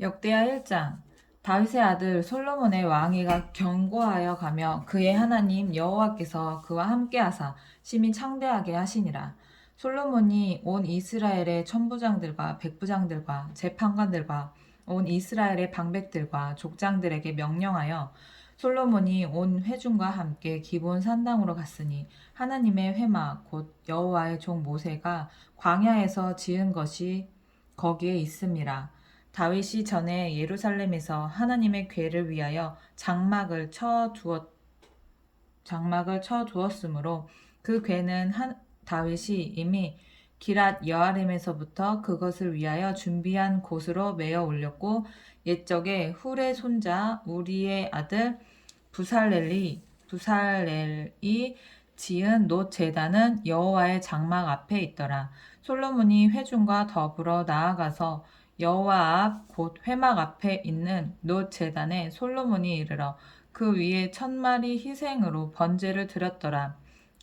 역대하 1장. 다윗의 아들 솔로몬의 왕위가 견고하여 가며 그의 하나님 여호와께서 그와 함께하사 심히 창대하게 하시니라. 솔로몬이 온 이스라엘의 천부장들과 백부장들과 재판관들과 온 이스라엘의 방백들과 족장들에게 명령하여 솔로몬이 온 회중과 함께 기브온 산당으로 갔으니 하나님의 회막 곧 여호와의 종 모세가 광야에서 지은 것이 거기에 있음이라. 다윗이 전에 예루살렘에서 하나님의 궤를 위하여 장막을 쳐 두었으므로 그 궤는 다윗이 이미 기랏 여아림에서부터 그것을 위하여 준비한 곳으로 메어 올렸고, 옛적에 훌의 손자 우리의 아들 부살렐이 지은 놋 제단은 여호와의 장막 앞에 있더라. 솔로몬이 회중과 더불어 나아가서 여호와 앞 곧 회막 앞에 있는 놋 제단에 솔로몬이 이르러 그 위에 1000마리 희생으로 번제를 드렸더라.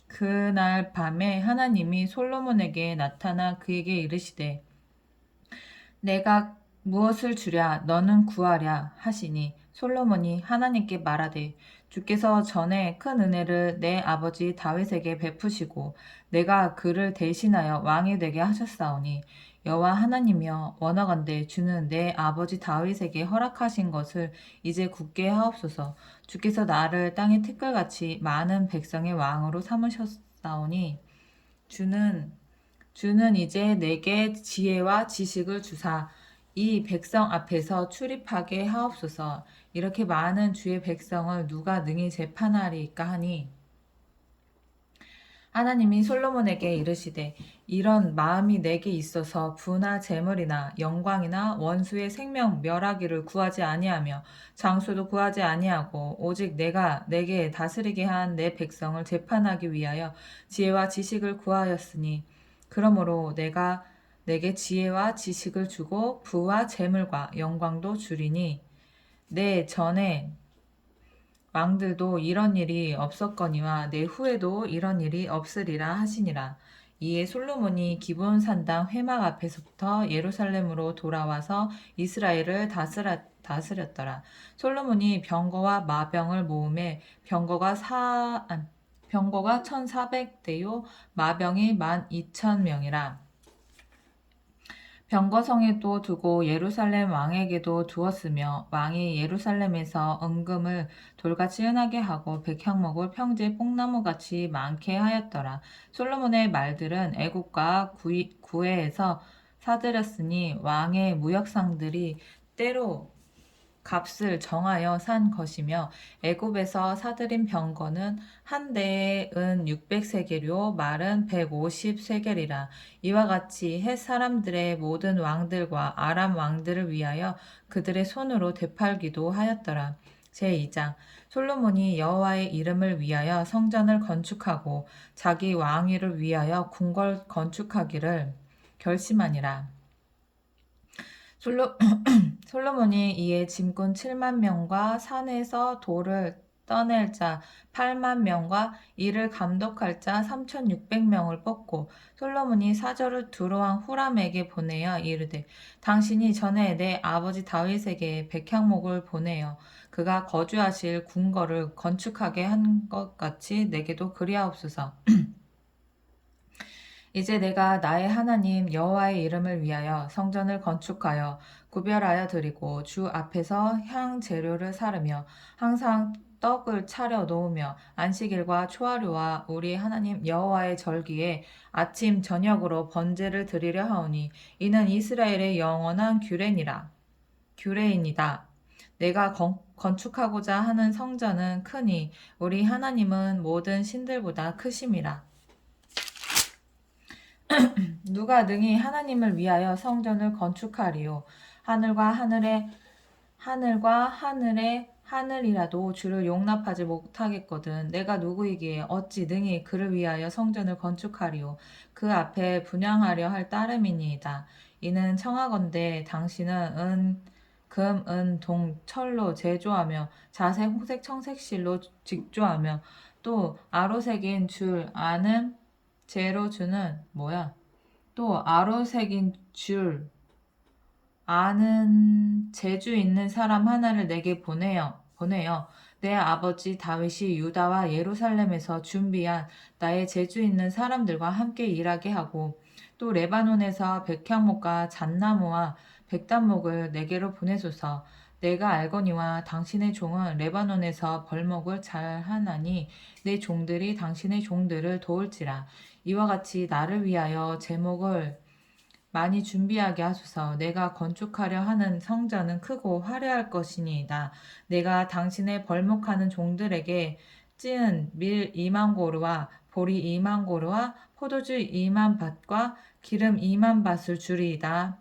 그날 밤에 하나님이 솔로몬에게 나타나 그에게 이르시되 내가 무엇을 주랴 너는 구하랴 하시니 솔로몬이 하나님께 말하되 주께서 전에 큰 은혜를 내 아버지 다윗에게 베푸시고 내가 그를 대신하여 왕이 되게 하셨사오니 여호와 하나님이여 원하건대 주는 내 아버지 다윗에게 허락하신 것을 이제 굳게 하옵소서. 주께서 나를 땅의 티끌같이 많은 백성의 왕으로 삼으셨사오니 주는 이제 내게 지혜와 지식을 주사 이 백성 앞에서 출입하게 하옵소서. 이렇게 많은 주의 백성을 누가 능히 재판하리까 하니 하나님이 솔로몬에게 이르시되 이런 마음이 내게 있어서 부나 재물이나 영광이나 원수의 생명 멸하기를 구하지 아니하며 장수도 구하지 아니하고 오직 내가 내게 다스리게 한 내 백성을 재판하기 위하여 지혜와 지식을 구하였으니 그러므로 내가 내게 지혜와 지식을 주고 부와 재물과 영광도 주리니 내 전에 왕들도 이런 일이 없었거니와 내 후에도 이런 일이 없으리라 하시니라. 이에 솔로몬이 기브온 산당 회막 앞에서부터 예루살렘으로 돌아와서 이스라엘을 다스렸더라. 솔로몬이 병거와 마병을 모음에 병거가 1400대요 마병이 12,000명이라. 병거성에 또 두고 예루살렘 왕에게도 두었으며 왕이 예루살렘에서 은금을 돌같이 흔하게 하고 백향목을 평지에 뽕나무같이 많게 하였더라. 솔로몬의 말들은 애국과 구해에서 사들였으니 왕의 무역상들이 때로 값을 정하여 산 것이며 애굽에서 사들인 병거는 한 대에 은 600세겔이요 말은 150세겔이라. 이와 같이 헷 사람들의 모든 왕들과 아람 왕들을 위하여 그들의 손으로 되팔기도 하였더라. 제2장. 솔로몬이 여호와의 이름을 위하여 성전을 건축하고 자기 왕위를 위하여 궁궐 건축하기를 결심하니라. 솔로몬이 이에 짐꾼 7만 명과 산에서 돌을 떠낼 자 8만 명과 이를 감독할 자 3,600명을 뽑고 솔로몬이 사절을 두로왕 후람에게 보내어 이르되 당신이 전에 내 아버지 다윗에게 백향목을 보내어 그가 거주하실 궁궐을 건축하게 한 것 같이 내게도 그리하옵소서. 이제 내가 나의 하나님 여호와의 이름을 위하여 성전을 건축하여 구별하여 드리고 주 앞에서 향 재료를 사르며 항상 떡을 차려 놓으며 안식일과 초하루와 우리 하나님 여호와의 절기에 아침 저녁으로 번제를 드리려 하오니 이는 이스라엘의 영원한 규례이니다. 내가 건축하고자 하는 성전은 크니 우리 하나님은 모든 신들보다 크심이라. 누가 능히 하나님을 위하여 성전을 건축하리요. 하늘과 하늘의 하늘이라도 주를 용납하지 못하겠거든. 내가 누구이기에 어찌 능히 그를 위하여 성전을 건축하리요. 그 앞에 분향하려 할 따름이니이다. 이는 청하건대 당신은 금, 은, 동, 철로 제조하며 자색, 홍색, 청색실로 직조하며 또 아로색인 줄 아는 제로 주는 뭐야? 또 아로색인 줄 아는 재주 있는 사람 하나를 내게 보내어 내 아버지 다윗이 유다와 예루살렘에서 준비한 나의 재주 있는 사람들과 함께 일하게 하고 또 레바논에서 백향목과 잣나무와 백단목을 내게로 보내소서. 내가 알거니와 당신의 종은 레바논에서 벌목을 잘 하나니 내 종들이 당신의 종들을 도울지라. 이와 같이 나를 위하여 제목을 많이 준비하게 하소서. 내가 건축하려 하는 성전은 크고 화려할 것이니이다. 내가 당신의 벌목하는 종들에게 찌은 밀 2만 고루와 보리 2만 고루와 포도주 2만 밭과 기름 2만 밭을 주리이다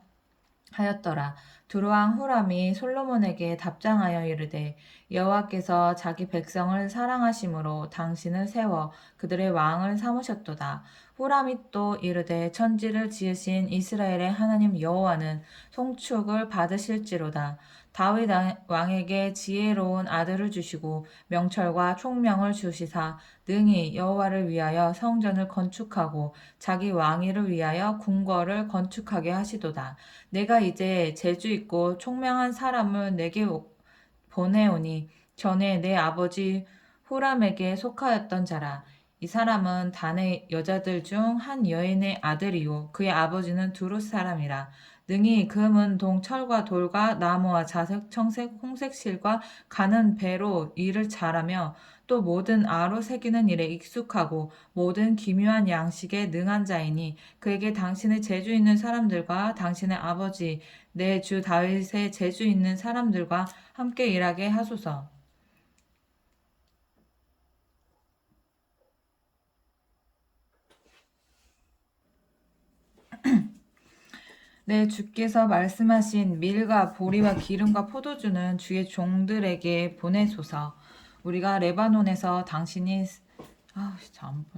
하였더라. 두루왕 후람이 솔로몬에게 답장하여 이르되 여호와께서 자기 백성을 사랑하심으로 당신을 세워 그들의 왕을 삼으셨도다. 후람이 또 이르되 천지를 지으신 이스라엘의 하나님 여호와는 송축을 받으실지로다. 다윗 왕에게 지혜로운 아들을 주시고 명철과 총명을 주시사 능히 여호와를 위하여 성전을 건축하고 자기 왕위를 위하여 궁궐을 건축하게 하시도다. 내가 이제 재주 있고 총명한 사람을 내게 보내오니 전에 내 아버지 후람에게 속하였던 자라. 이 사람은 단의 여자들 중 한 여인의 아들이요 그의 아버지는 두루 사람이라. 능히 금은 동 철과 돌과 나무와 자색 청색 홍색 실과 가는 배로 일을 잘하며 또 모든 아로 새기는 일에 익숙하고 모든 기묘한 양식에 능한 자이니 그에게 당신의 재주 있는 사람들과 당신의 아버지 내 주 다윗의 재주 있는 사람들과 함께 일하게 하소서. 내 주께서 말씀하신 밀과 보리와 기름과 포도주는 주의 종들에게 보내소서. 우리가 레바논에서 당신이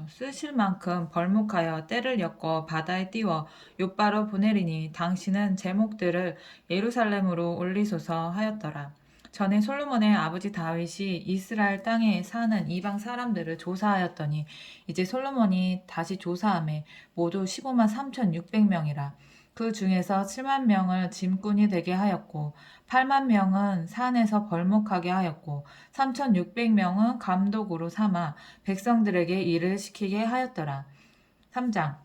쓰실 만큼 벌목하여 때를 엮어 바다에 띄워 욥바로 보내리니 당신은 제목들을 예루살렘으로 올리소서 하였더라. 전에 솔로몬의 아버지 다윗이 이스라엘 땅에 사는 이방 사람들을 조사하였더니 이제 솔로몬이 다시 조사하매 모두 15만 3,600명이라. 그 중에서 7만 명을 짐꾼이 되게 하였고 8만 명은 산에서 벌목하게 하였고 3,600명은 감독으로 삼아 백성들에게 일을 시키게 하였더라. 3장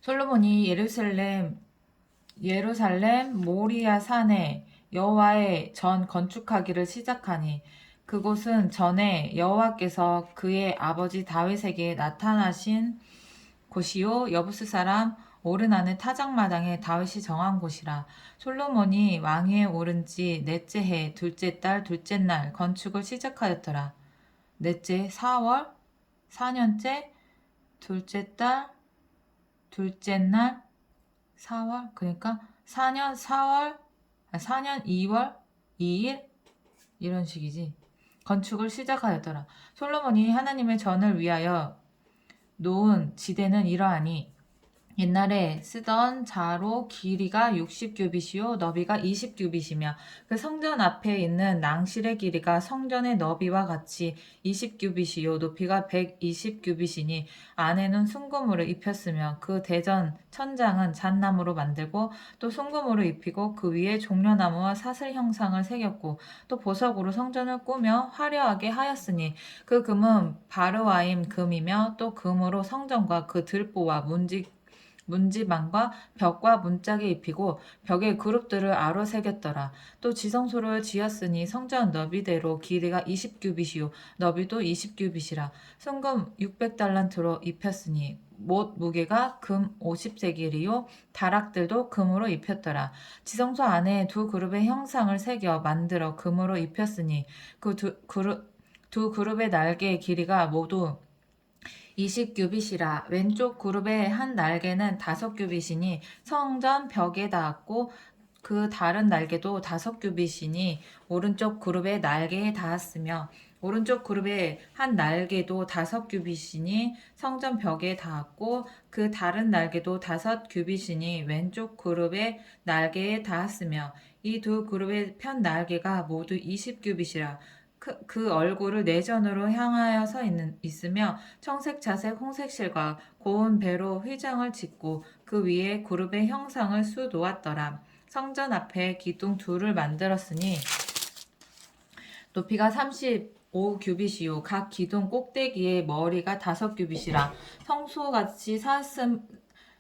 솔로몬이 예루살렘 모리아 산에 여호와의 전 건축하기를 시작하니 그곳은 전에 여호와께서 그의 아버지 다윗에게 나타나신 곳이요 여부스 사람 오르나는 타작마당에 다윗이 정한 곳이라. 솔로몬이 왕위에 오른 지 넷째 해 둘째 달 둘째 날 건축을 시작하였더라. 넷째 4월 4년째 둘째 달 둘째 날 4월 그러니까 4년 2월 2일 이런 식이지. 건축을 시작하였더라. 솔로몬이 하나님의 전을 위하여 놓은 지대는 이러하니 옛날에 쓰던 자로 길이가 60규빗이요 너비가 20규빗이며 그 성전 앞에 있는 낭실의 길이가 성전의 너비와 같이 20규빗이요 높이가 120규빗이니 안에는 순금으로 입혔으며 그 대전 천장은 잣나무로 만들고 또 순금으로 입히고 그 위에 종려나무와 사슬 형상을 새겼고 또 보석으로 성전을 꾸며 화려하게 하였으니 그 금은 바르와임 금이며 또 금으로 성전과 그 들보와 문지방과 벽과 문짝에 입히고 벽에 그룹들을 아로 새겼더라. 또 지성소를 지었으니 성전 너비대로 길이가 20규빗이요 너비도 20규빗이라. 순금 600달란트로 입혔으니 못 무게가 금 50세겔이요 다락들도 금으로 입혔더라. 지성소 안에 두 그룹의 형상을 새겨 만들어 금으로 입혔으니 그 두 그룹의 날개의 길이가 모두 20규빗이라. 왼쪽 그룹의 한 날개는 5규빗이니 성전 벽에 닿았고 그 다른 날개도 5규빗이니 오른쪽 그룹의 날개에 닿았으며 오른쪽 그룹의 한 날개도 5규빗이니 성전 벽에 닿았고 그 다른 날개도 5규빗이니 왼쪽 그룹의 날개에 닿았으며 이 두 그룹의 편 날개가 모두 20규빗이라. 그 얼굴을 내전으로 향하여 있으며 청색, 자색, 홍색 실과 고운 배로 휘장을 짓고 그 위에 그룹의 형상을 수 놓았더라. 성전 앞에 기둥 둘을 만들었으니 높이가 35규빗이요 각 기둥 꼭대기에 머리가 5규빗이라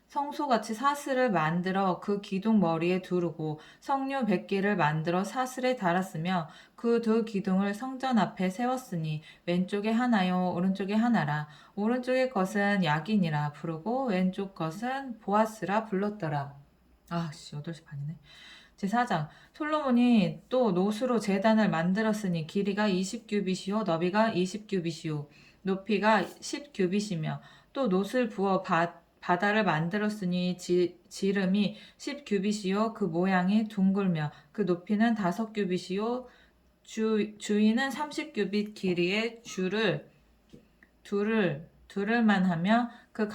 성소같이 사슬을 만들어 그 기둥 머리에 두르고 석류 100개를 만들어 사슬에 달았으며 그 두 기둥을 성전 앞에 세웠으니 왼쪽에 하나요 오른쪽에 하나라. 오른쪽의 것은 야긴이라 부르고 왼쪽 것은 보아스라 불렀더라. 8시 반이네. 제4장 솔로몬이 또 노수로 제단을 만들었으니 길이가 20규빗이요 너비가 20규빗이요 높이가 10규빗이며 또 노를 부어 바다를 만들었으니 지름이 10규빗이요 그 모양이 둥글며 그 높이는 5규빗이요 주위는 30규빗 길이의 줄을 두를만 하며 그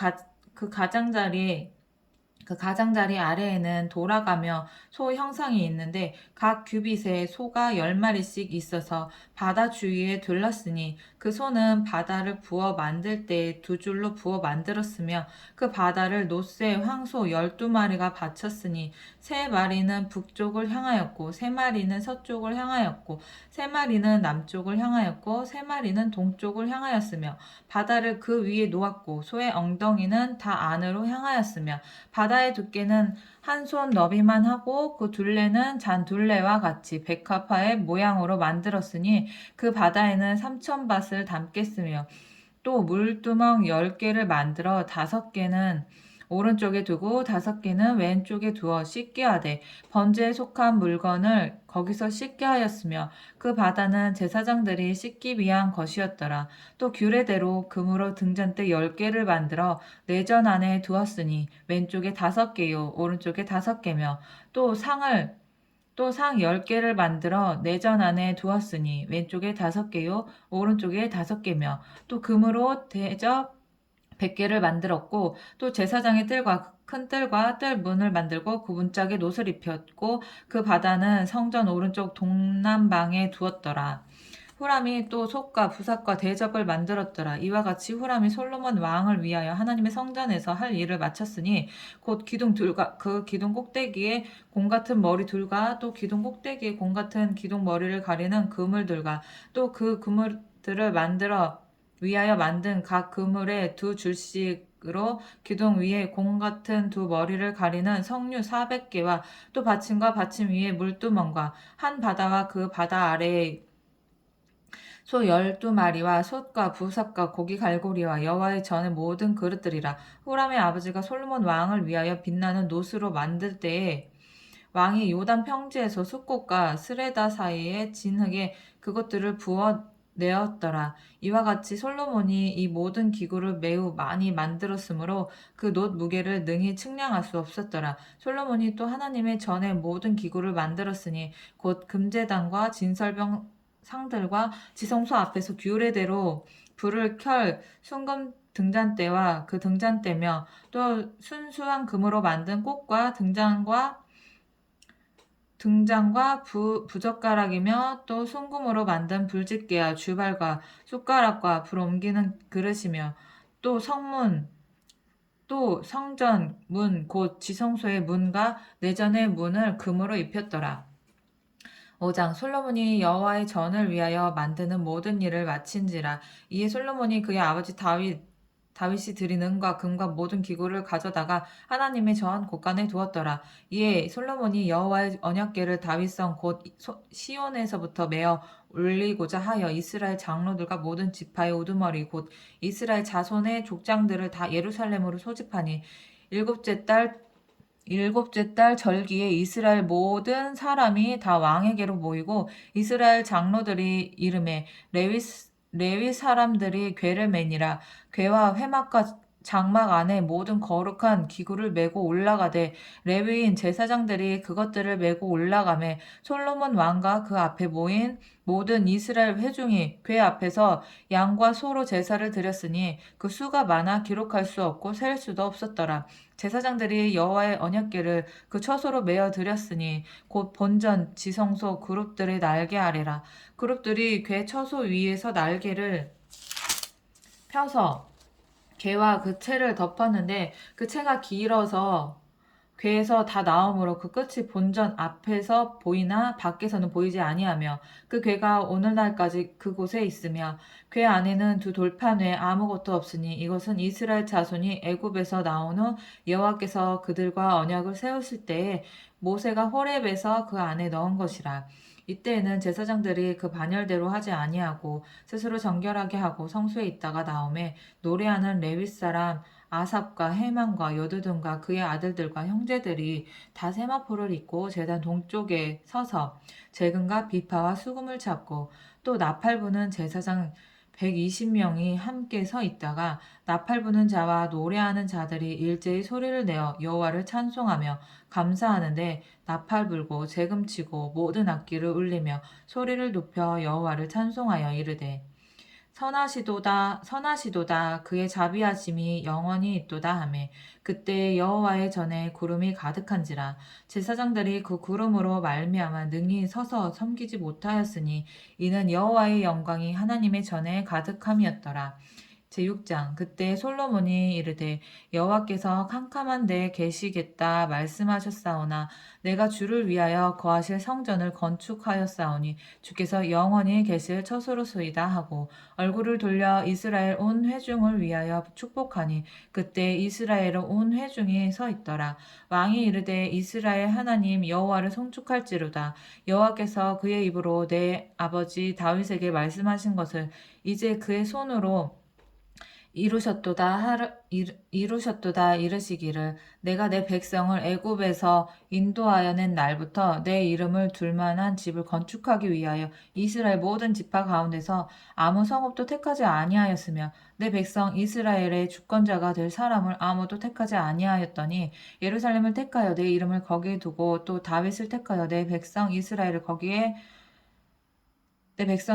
가장자리 아래에는 돌아가며 소 형상이 있는데 각 규빗에 소가 10마리씩 있어서 바다 주위에 둘렀으니 그 소는 바다를 부어 만들 때 2줄로 부어 만들었으며 그 바다를 노새 황소 12마리가 바쳤으니 3마리는 북쪽을 향하였고 3마리는 서쪽을 향하였고 3마리는 남쪽을 향하였고 3마리는 동쪽을 향하였으며 바다를 그 위에 놓았고 소의 엉덩이는 다 안으로 향하였으며 바다의 두께는 한 손 너비만 하고 그 둘레는 잔둘레와 같이 백합화의 모양으로 만들었으니 그 바다에는 3,000밭을 담겠으며 또 물두멍 10개를 만들어 5개는 오른쪽에 두고 5개는 왼쪽에 두어 씻게 하되 번제에 속한 물건을 거기서 씻게 하였으며 그 바다는 제사장들이 씻기 위한 것이었더라. 또 규례대로 금으로 등잔대 10개를 만들어 내전 안에 두었으니 왼쪽에 5개요 오른쪽에 5개며 또 상 10개를 만들어 내전 안에 두었으니 왼쪽에 5개요 오른쪽에 5개며 또 금으로 대접 100개를 만들었고 또 제사장의 뜰과 큰 뜰과 뜰 문을 만들고 구분짝에 놋을 입혔고 그 바다는 성전 오른쪽 동남방에 두었더라. 후람이 또 솥과 부삭과 대접을 만들었더라. 이와 같이 후람이 솔로몬 왕을 위하여 하나님의 성전에서 할 일을 마쳤으니 곧 기둥 둘과 그 기둥 꼭대기에 공 같은 머리 둘과 또 기둥 꼭대기에 공 같은 기둥 머리를 가리는 그물들과 또 그 그물들을 위하여 만든 각 그물에 2줄씩으로 기둥 위에 공 같은 2머리를 가리는 석류 400개와 또 받침과 받침 위에 물두멍과 한 바다와 그 바다 아래에 소 12마리와 솥과 부삭과 고기 갈고리와 여호와의 전의 모든 그릇들이라. 후람의 아버지가 솔로몬 왕을 위하여 빛나는 놋으로 만들 때에 왕이 요단 평지에서 숫꽃과 스레다 사이에 진흙에 그것들을 부어 내었더라. 이와 같이 솔로몬이 이 모든 기구를 매우 많이 만들었으므로 그 놋 무게를 능히 측량할 수 없었더라. 솔로몬이 또 하나님의 전의 모든 기구를 만들었으니 곧 금제단과 진설병 상들과 지성소 앞에서 규례대로 불을 켤 순금 등잔대와 그 등잔대며 또 순수한 금으로 만든 꽃과 등잔과 부젓가락이며 또 순금으로 만든 불집게와 주발과 숟가락과 불 옮기는 그릇이며 또 성전 문 곧 지성소의 문과 내전의 문을 금으로 입혔더라. 5장 솔로몬이 여호와의 전을 위하여 만드는 모든 일을 마친지라. 이에 솔로몬이 그의 아버지 다윗이 드린 은과 금과 모든 기구를 가져다가 하나님의 전 곳간에 두었더라. 이에 솔로몬이 여호와의 언약궤를 다윗성 곧 시온에서부터 메어 올리고자 하여 이스라엘 장로들과 모든 지파의 우두머리 곧 이스라엘 자손의 족장들을 다 예루살렘으로 소집하니 일곱째 달 절기에 이스라엘 모든 사람이 다 왕에게로 모이고 이스라엘 장로들이 이름에 레위 사람들이 궤를 매니라. 궤와 회막과 장막 안에 모든 거룩한 기구를 메고 올라가되 레위인 제사장들이 그것들을 메고 올라가매 솔로몬 왕과 그 앞에 모인 모든 이스라엘 회중이 궤 앞에서 양과 소로 제사를 드렸으니 그 수가 많아 기록할 수 없고 셀 수도 없었더라. 제사장들이 여호와의 언약궤를 그 처소로 메어 드렸으니 곧 본전 지성소 그룹들의 날개 아래라. 그룹들이 궤 처소 위에서 날개를 펴서 궤와 그 채를 덮었는데 그 채가 길어서 궤에서 다 나오므로 그 끝이 본전 앞에서 보이나 밖에서는 보이지 아니하며 그 궤가 오늘날까지 그곳에 있으며 궤 안에는 두 돌판 외에 아무것도 없으니 이것은 이스라엘 자손이 애굽에서 나온 후 여호와께서 그들과 언약을 세우실 때에 모세가 호렙에서 그 안에 넣은 것이라. 이때에는 제사장들이 그 반열대로 하지 아니하고 스스로 정결하게 하고 성소에 있다가 나오매 노래하는 레위 사람 아삽과 헤만과 여두둔과 그의 아들들과 형제들이 다 세마포를 입고 제단 동쪽에 서서 재근과 비파와 수금을 잡고 또 나팔 부는 제사장 120명이 함께 서 있다가 나팔 부는 자와 노래하는 자들이 일제히 소리를 내어 여호와를 찬송하며 감사하는데 나팔 불고 재금치고 모든 악기를 울리며 소리를 높여 여호와를 찬송하여 이르되 선하시도다 선하시도다 그의 자비하심이 영원히 있도다 하매 그때 여호와의 전에 구름이 가득한지라 제사장들이 그 구름으로 말미암아 능히 서서 섬기지 못하였으니 이는 여호와의 영광이 하나님의 전에 가득함이었더라. 제6장 그때 솔로몬이 이르되 여호와께서 캄캄한 데 계시겠다 말씀하셨사오나 내가 주를 위하여 거하실 성전을 건축하였사오니 주께서 영원히 계실 처소로소이다 하고 얼굴을 돌려 이스라엘 온 회중을 위하여 축복하니 그때 이스라엘 온 회중이 서 있더라. 왕이 이르되 이스라엘 하나님 여호와를 송축할지로다. 여호와께서 그의 입으로 내 아버지 다윗에게 말씀하신 것을 이제 그의 손으로 이루셨도다 이르시기를 내가 내 백성을 애굽에서 인도하여 낸 날부터 내 이름을 둘 만한 집을 건축하기 위하여 이스라엘 모든 지파 가운데서 아무 성읍도 택하지 아니하였으며 내 백성 이스라엘의 주권자가 될 사람을 아무도 택하지 아니하였더니 예루살렘을 택하여 내 이름을 거기에 두고 또 다윗을 택하여 내 백성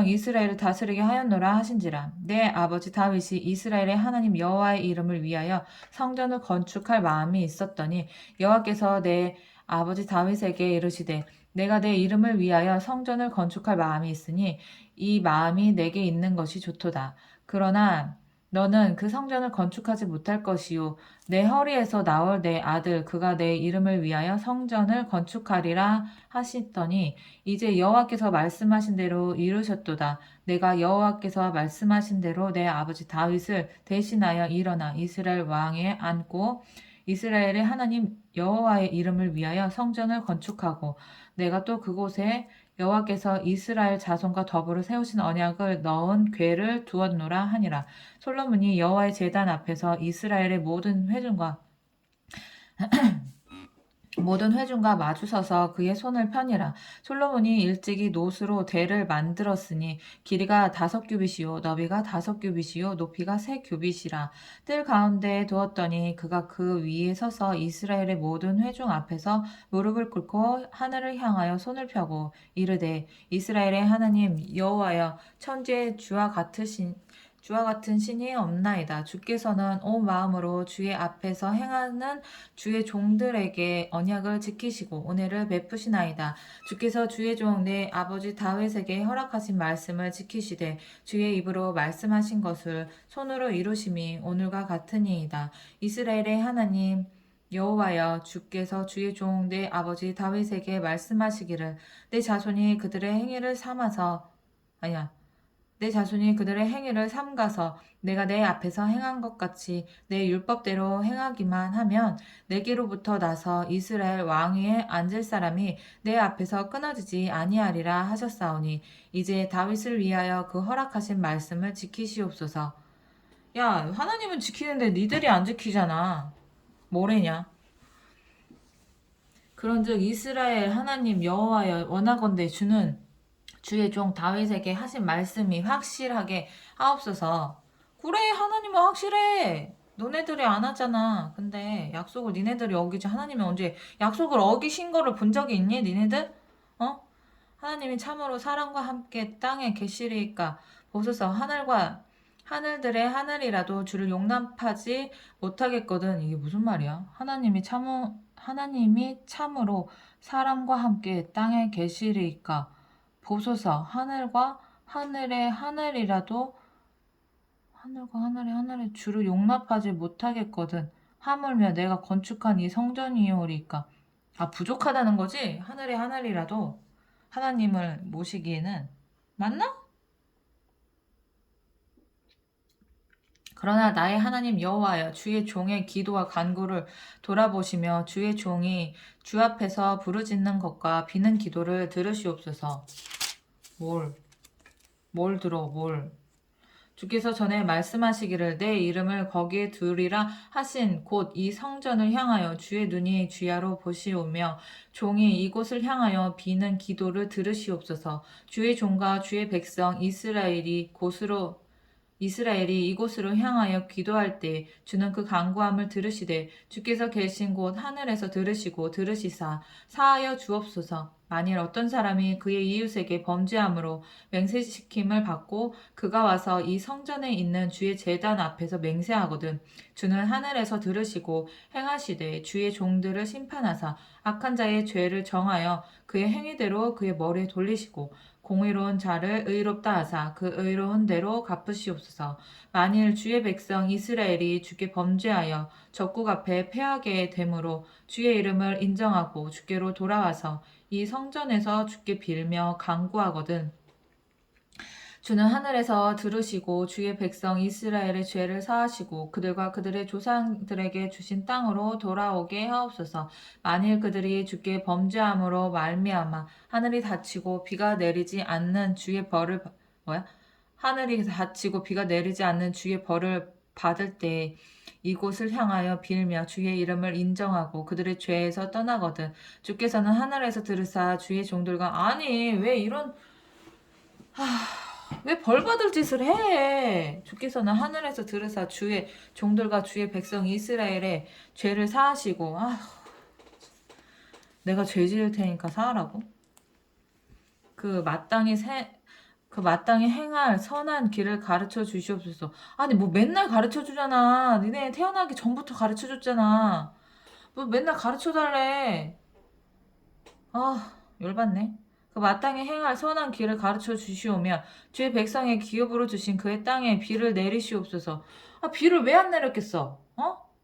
이스라엘을 다스리게 하였노라 하신지라. 내 아버지 다윗이 이스라엘의 하나님 여호와의 이름을 위하여 성전을 건축할 마음이 있었더니 여호와께서 내 아버지 다윗에게 이르시되 내가 내 이름을 위하여 성전을 건축할 마음이 있으니 이 마음이 내게 있는 것이 좋도다. 그러나 너는 그 성전을 건축하지 못할 것이요 내 허리에서 나올 내 아들 그가 내 이름을 위하여 성전을 건축하리라 하시더니 이제 여호와께서 말씀하신 대로 이루셨도다. 내가 여호와께서 말씀하신 대로 내 아버지 다윗을 대신하여 일어나 이스라엘 왕에 앉고 이스라엘의 하나님 여호와의 이름을 위하여 성전을 건축하고 내가 또 그곳에 여호와께서 이스라엘 자손과 더불어 세우신 언약을 넣은 궤를 두었노라 하니라. 솔로몬이 여호와의 제단 앞에서 이스라엘의 모든 회중과 마주서서 그의 손을 펴니라. 솔로몬이 일찍이 노수로 대를 만들었으니 길이가 5규빗이요 너비가 5규빗이요 높이가 3규빗이라. 뜰 가운데에 두었더니 그가 그 위에 서서 이스라엘의 모든 회중 앞에서 무릎을 꿇고 하늘을 향하여 손을 펴고 이르되 이스라엘의 하나님 여호와여 천지의 주와 같은 신이 없나이다. 주께서는 온 마음으로 주의 앞에서 행하는 주의 종들에게 언약을 지키시고 은혜를 베푸시나이다. 주께서 주의 종 내 아버지 다윗에게 허락하신 말씀을 지키시되 주의 입으로 말씀하신 것을 손으로 이루심이 오늘과 같으니이다. 이스라엘의 하나님 여호와여 주께서 주의 종 내 아버지 다윗에게 말씀하시기를 내 자손이 그들의 행위를 삼가서 내가 내 앞에서 행한 것 같이 내 율법대로 행하기만 하면 내게로부터 나서 이스라엘 왕위에 앉을 사람이 내 앞에서 끊어지지 아니하리라 하셨사오니 이제 다윗을 위하여 그 허락하신 말씀을 지키시옵소서. 야, 하나님은 지키는데 니들이 안 지키잖아. 뭐래냐? 그런즉 이스라엘 하나님 여호와여 원하건대 주의 종 다윗에게 하신 말씀이 확실하게 하옵소서. 그래, 하나님은 확실해. 너네들이 안 하잖아. 근데 약속을 니네들이 어기지. 하나님이 언제 약속을 어기신 거를 본 적이 있니? 니네들? 어? 하나님이 참으로 사람과 함께 땅에 계시리이까 보소서. 하늘들의 하늘이라도 주를 용납하지 못하겠거든. 이게 무슨 말이야? 하나님이 참으로 사람과 함께 땅에 계시리이까 보소서. 하늘의 하늘의 주를 용납하지 못하겠거든. 하물며 내가 건축한 이 성전이오리까. 아, 부족하다는 거지? 하늘의 하늘이라도 하나님을 모시기에는. 맞나? 그러나 나의 하나님 여호와여, 주의 종의 기도와 간구를 돌아보시며 주의 종이 주 앞에서 부르짖는 것과 비는 기도를 들으시옵소서. 뭘 들어, 뭘. 주께서 전에 말씀하시기를 내 이름을 거기에 두리라 하신 곧 이 성전을 향하여 주의 눈이 주야로 보시오며 종이 이곳을 향하여 비는 기도를 들으시옵소서. 주의 종과 주의 백성 이스라엘이 이곳으로 향하여 기도할 때 주는 그 간구함을 들으시되 주께서 계신 곳 하늘에서 들으시고 들으시사 사하여 주옵소서. 만일 어떤 사람이 그의 이웃에게 범죄함으로 맹세시킴을 받고 그가 와서 이 성전에 있는 주의 제단 앞에서 맹세하거든 주는 하늘에서 들으시고 행하시되 주의 종들을 심판하사 악한 자의 죄를 정하여 그의 행위대로 그의 머리에 돌리시고 공의로운 자를 의롭다 하사 그 의로운 대로 갚으시옵소서. 만일 주의 백성 이스라엘이 주께 범죄하여 적국 앞에 패하게 되므로 주의 이름을 인정하고 주께로 돌아와서 이 성전에서 주께 빌며 간구하거든 주는 하늘에서 들으시고 주의 백성 이스라엘의 죄를 사하시고 그들과 그들의 조상들에게 주신 땅으로 돌아오게 하옵소서. 만일 그들이 주께 범죄함으로 말미암아 하늘이 닫히고 비가 내리지 않는 주의 벌을 하늘이 닫히고 비가 내리지 않는 주의 벌을 받을 때 이곳을 향하여 빌며 주의 이름을 인정하고 그들의 죄에서 떠나거든 주께서는 하늘에서 들으사 주의 종들과 아니 왜 벌 받을 짓을 해? 주께서는 하늘에서 들으사 주의 종들과 주의 백성 이스라엘의 죄를 사하시고 내가 죄 지을 테니까 사하라고? 그 마땅히 행할 선한 길을 가르쳐 주시옵소서. 아니 뭐 맨날 가르쳐 주잖아. 니네 태어나기 전부터 가르쳐 줬잖아. 뭐 맨날 가르쳐 달래. 열받네. 그 마땅히 행할 선한 길을 가르쳐 주시오며 주의 백성의 기업으로 주신 그의 땅에 비를 내리시옵소서. 비를 왜 안 내렸겠어?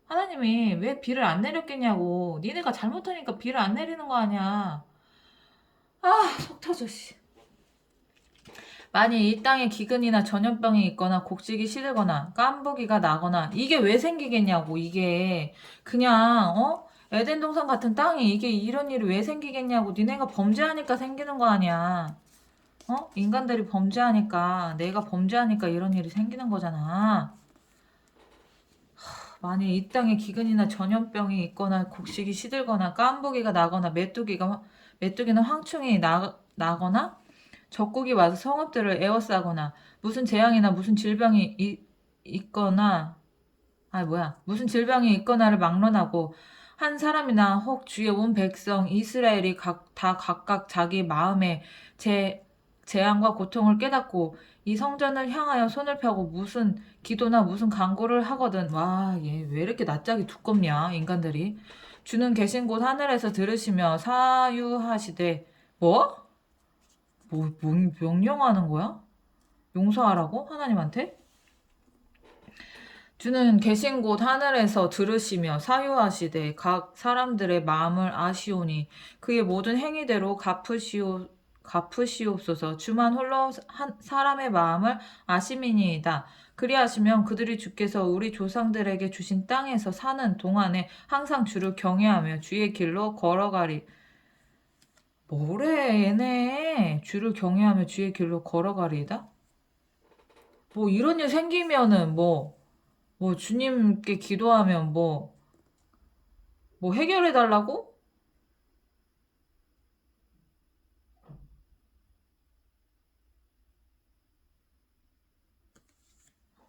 하나님이 왜 비를 안 내렸겠냐고. 니네가 잘못하니까 비를 안 내리는 거 아니야. 속 터져, 씨. 만일 이 땅에 기근이나 전염병이 있거나 곡식이 시들거나 깐부기가 나거나 이게 왜 생기겠냐고. 이게 그냥 에덴 동산 같은 땅에 이게 이런 일이 왜 생기겠냐고. 니네가 범죄하니까 생기는 거 아니야. 인간들이 범죄하니까 내가 범죄하니까 이런 일이 생기는 거잖아. 만일 이 땅에 기근이나 전염병이 있거나 곡식이 시들거나 깐부기가 나거나 메뚜기는 황충이 나거나 적국이 와서 성읍들을 에워싸거나 무슨 재앙이나 무슨 질병이 있거나 무슨 질병이 있거나를 막론하고 한 사람이나 혹 주의 온 백성 이스라엘이 다 각각 자기 마음에 재앙과 고통을 깨닫고 이 성전을 향하여 손을 펴고 무슨 기도나 무슨 간구를 하거든. 얘 왜 이렇게 낯짝이 두껍냐, 인간들이. 주는 계신 곳 하늘에서 들으시며 사유하시되 뭐? 명령하는 거야? 용서하라고? 하나님한테? 주는 계신 곳 하늘에서 들으시며 사유하시되 각 사람들의 마음을 아시오니 그의 모든 행위대로 갚으시옵소서. 주만 홀로 사람의 마음을 아심이니이다. 그리하시면 그들이 주께서 우리 조상들에게 주신 땅에서 사는 동안에 항상 주를 경외하며 주의 길로 걸어가리. 뭐래 얘네. 주를 경외하며 주의 길로 걸어가리이다? 뭐 이런 일 생기면은 뭐 주님께 기도하면 뭐 해결해 달라고?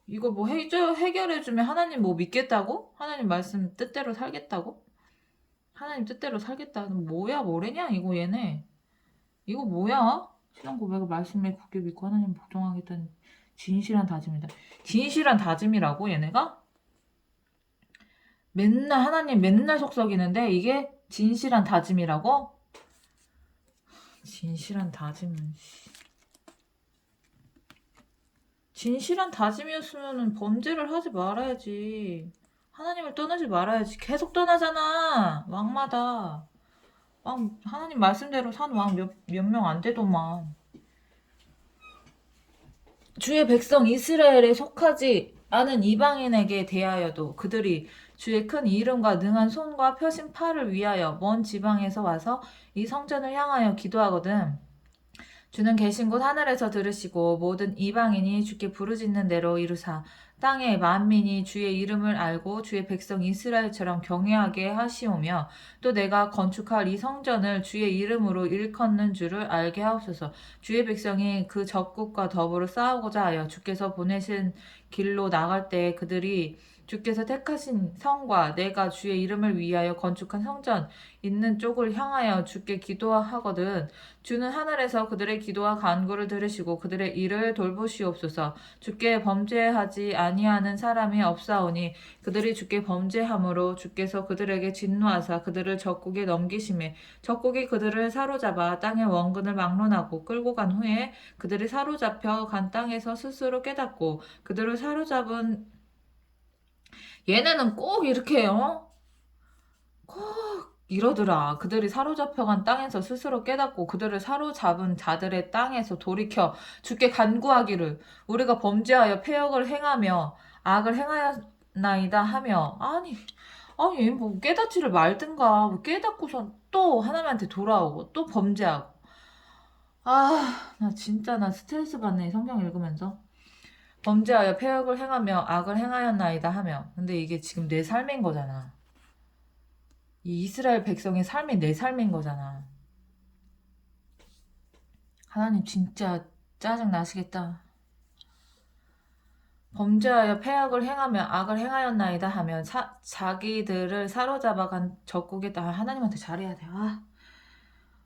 이거 해결해주면 하나님 믿겠다고? 하나님 말씀 뜻대로 살겠다고? 하나님 뜻대로 살겠다는 뭐래냐 이거 얘네. 이거 뭐야? 신앙 고백을 말씀에 굳게 믿고 하나님 복종하겠다는 진실한 다짐이다. 진실한 다짐이라고 얘네가? 하나님 맨날 속썩이는데 이게 진실한 다짐이라고? 진실한 다짐은 진실한 다짐이었으면 범죄를 하지 말아야지. 하나님을 떠나지 말아야지. 계속 떠나잖아. 왕마다. 왕, 하나님 말씀대로 산 왕 몇 명 안 되더만. 주의 백성 이스라엘에 속하지 않은 이방인에게 대하여도 그들이 주의 큰 이름과 능한 손과 펴신 팔을 위하여 먼 지방에서 와서 이 성전을 향하여 기도하거든. 주는 계신 곳 하늘에서 들으시고 모든 이방인이 주께 부르짖는 대로 이루사 땅의 만민이 주의 이름을 알고 주의 백성 이스라엘처럼 경외하게 하시오며 또 내가 건축할 이 성전을 주의 이름으로 일컫는 줄을 알게 하옵소서. 주의 백성이 그 적국과 더불어 싸우고자 하여 주께서 보내신 길로 나갈 때 그들이 주께서 택하신 성과 내가 주의 이름을 위하여 건축한 성전 있는 쪽을 향하여 주께 기도하거든. 주는 하늘에서 그들의 기도와 간구를 들으시고 그들의 일을 돌보시옵소서. 주께 범죄하지 아니하는 사람이 없사오니 그들이 주께 범죄함으로 주께서 그들에게 진노하사 그들을 적국에 넘기심에 적국이 그들을 사로잡아 땅의 원근을 막론하고 끌고 간 후에 그들이 사로잡혀 간 땅에서 스스로 깨닫고 그들을 사로잡은 얘네는 꼭 이렇게 꼭 이러더라. 그들이 사로잡혀간 땅에서 스스로 깨닫고 그들을 사로잡은 자들의 땅에서 돌이켜 주께 간구하기를 우리가 범죄하여 패역을 행하며 악을 행하였나이다 하며 아니 뭐 깨닫지를 말든가 뭐 깨닫고선 또 하나님한테 돌아오고 또 범죄하고 나 진짜 나 스트레스 받네 성경 읽으면서 범죄하여 패역을 행하며 악을 행하였나이다 하며 근데 이게 지금 내 삶인 거잖아. 이 이스라엘 백성의 삶이 내 삶인 거잖아. 하나님 진짜 짜증 나시겠다. 범죄하여 패악을 행하며 악을 행하였나이다 하면 자기들을 사로잡아간 적국에다 하나님한테 잘해야 돼.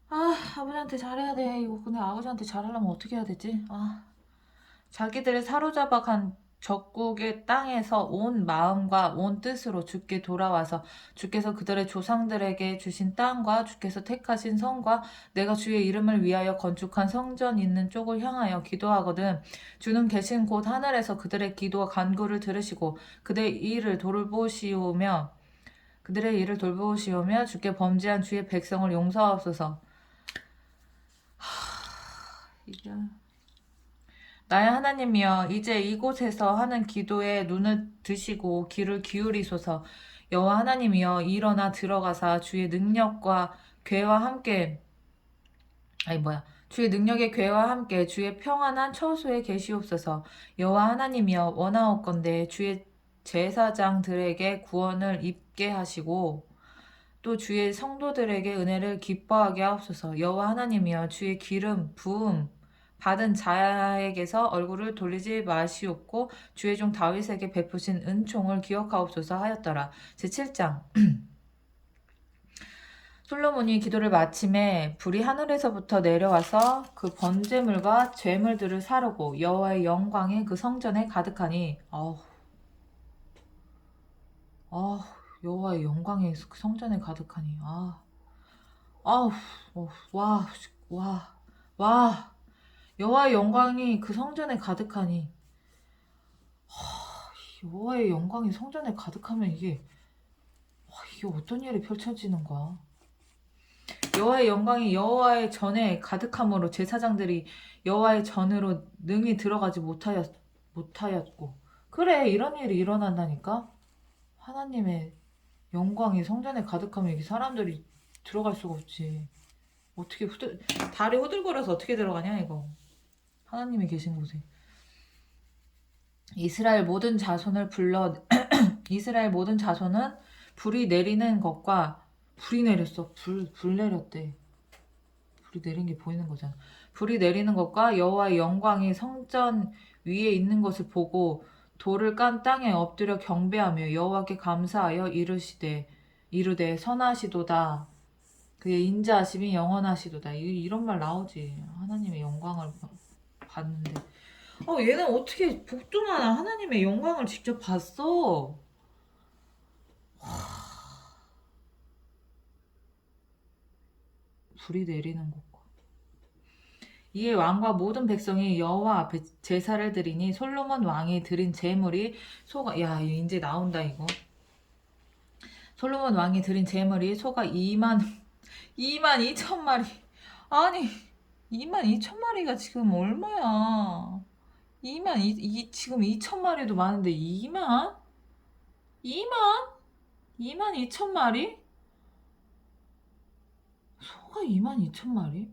아버지한테 잘해야 돼. 이거 근데 아버지한테 잘하려면 어떻게 해야 되지? 자기들을 사로잡아 간 적국의 땅에서 온 마음과 온 뜻으로 주께 돌아와서 주께서 그들의 조상들에게 주신 땅과 주께서 택하신 성과 내가 주의 이름을 위하여 건축한 성전 있는 쪽을 향하여 기도하거든. 주는 계신 곳 하늘에서 그들의 기도와 간구를 들으시고 그들의 일을 돌보시오며 주께 범죄한 주의 백성을 용서하옵소서. 이게 나의 하나님이여 이제 이곳에서 하는 기도에 눈을 드시고 귀를 기울이소서. 여호와 하나님이여 일어나 들어가사 주의 능력과 괴와 함께 주의 능력의 괴와 함께 주의 평안한 처소에 계시옵소서. 여호와 하나님이여 원하옵건대 주의 제사장들에게 구원을 입게 하시고 또 주의 성도들에게 은혜를 기뻐하게 하옵소서. 여호와 하나님이여 주의 기름 부음 받은 자에게서 얼굴을 돌리지 마시옵고 주의 종 다윗에게 베푸신 은총을 기억하옵소서 하였더라. 제7장 솔로몬이 기도를 마침에 불이 하늘에서부터 내려와서 그 번제물과 제물들을 사르고 여호와의 영광이 그 성전에 가득하니 여호와의 영광이 그 성전에 가득하니 와 여호와의 영광이 그 성전에 가득하니 여호와의 영광이 성전에 가득하면 이게 어떤 일이 펼쳐지는 거야? 여호와의 영광이 여호와의 전에 가득함으로 제사장들이 여호와의 전으로 능히 들어가지 못하였고 그래 이런 일이 일어난다니까 하나님의 영광이 성전에 가득하면 이게 사람들이 들어갈 수가 없지. 어떻게 다리 후들거려서 어떻게 들어가냐 이거. 하나님이 계신 곳에 이스라엘 모든 자손을 불러 이스라엘 모든 자손은 불이 내리는 것과 불이 내렸어. 불 내렸대. 불이 내린 게 보이는 거잖아. 불이 내리는 것과 여호와의 영광이 성전 위에 있는 것을 보고 돌을 깐 땅에 엎드려 경배하며 여호와께 감사하여 이르되 선하시도다. 그의 인자하심이 영원하시도다. 이런 말 나오지. 하나님의 영광을 봤는데. 얘는 어떻게 복종하나 하나님의 영광을 직접 봤어. 불이 내리는 것과. 이에 왕과 모든 백성이 여호와 앞에 제사를 드리니 솔로몬 왕이 드린 제물이 이제 나온다 이거. 솔로몬 왕이 드린 제물이 소가 2만 2천 마리. 아니, 2만 2천 마리가 지금 얼마야? 지금 2천 마리도 많은데 2만? 2만? 2만 2천 마리? 소가 2만 2천 마리?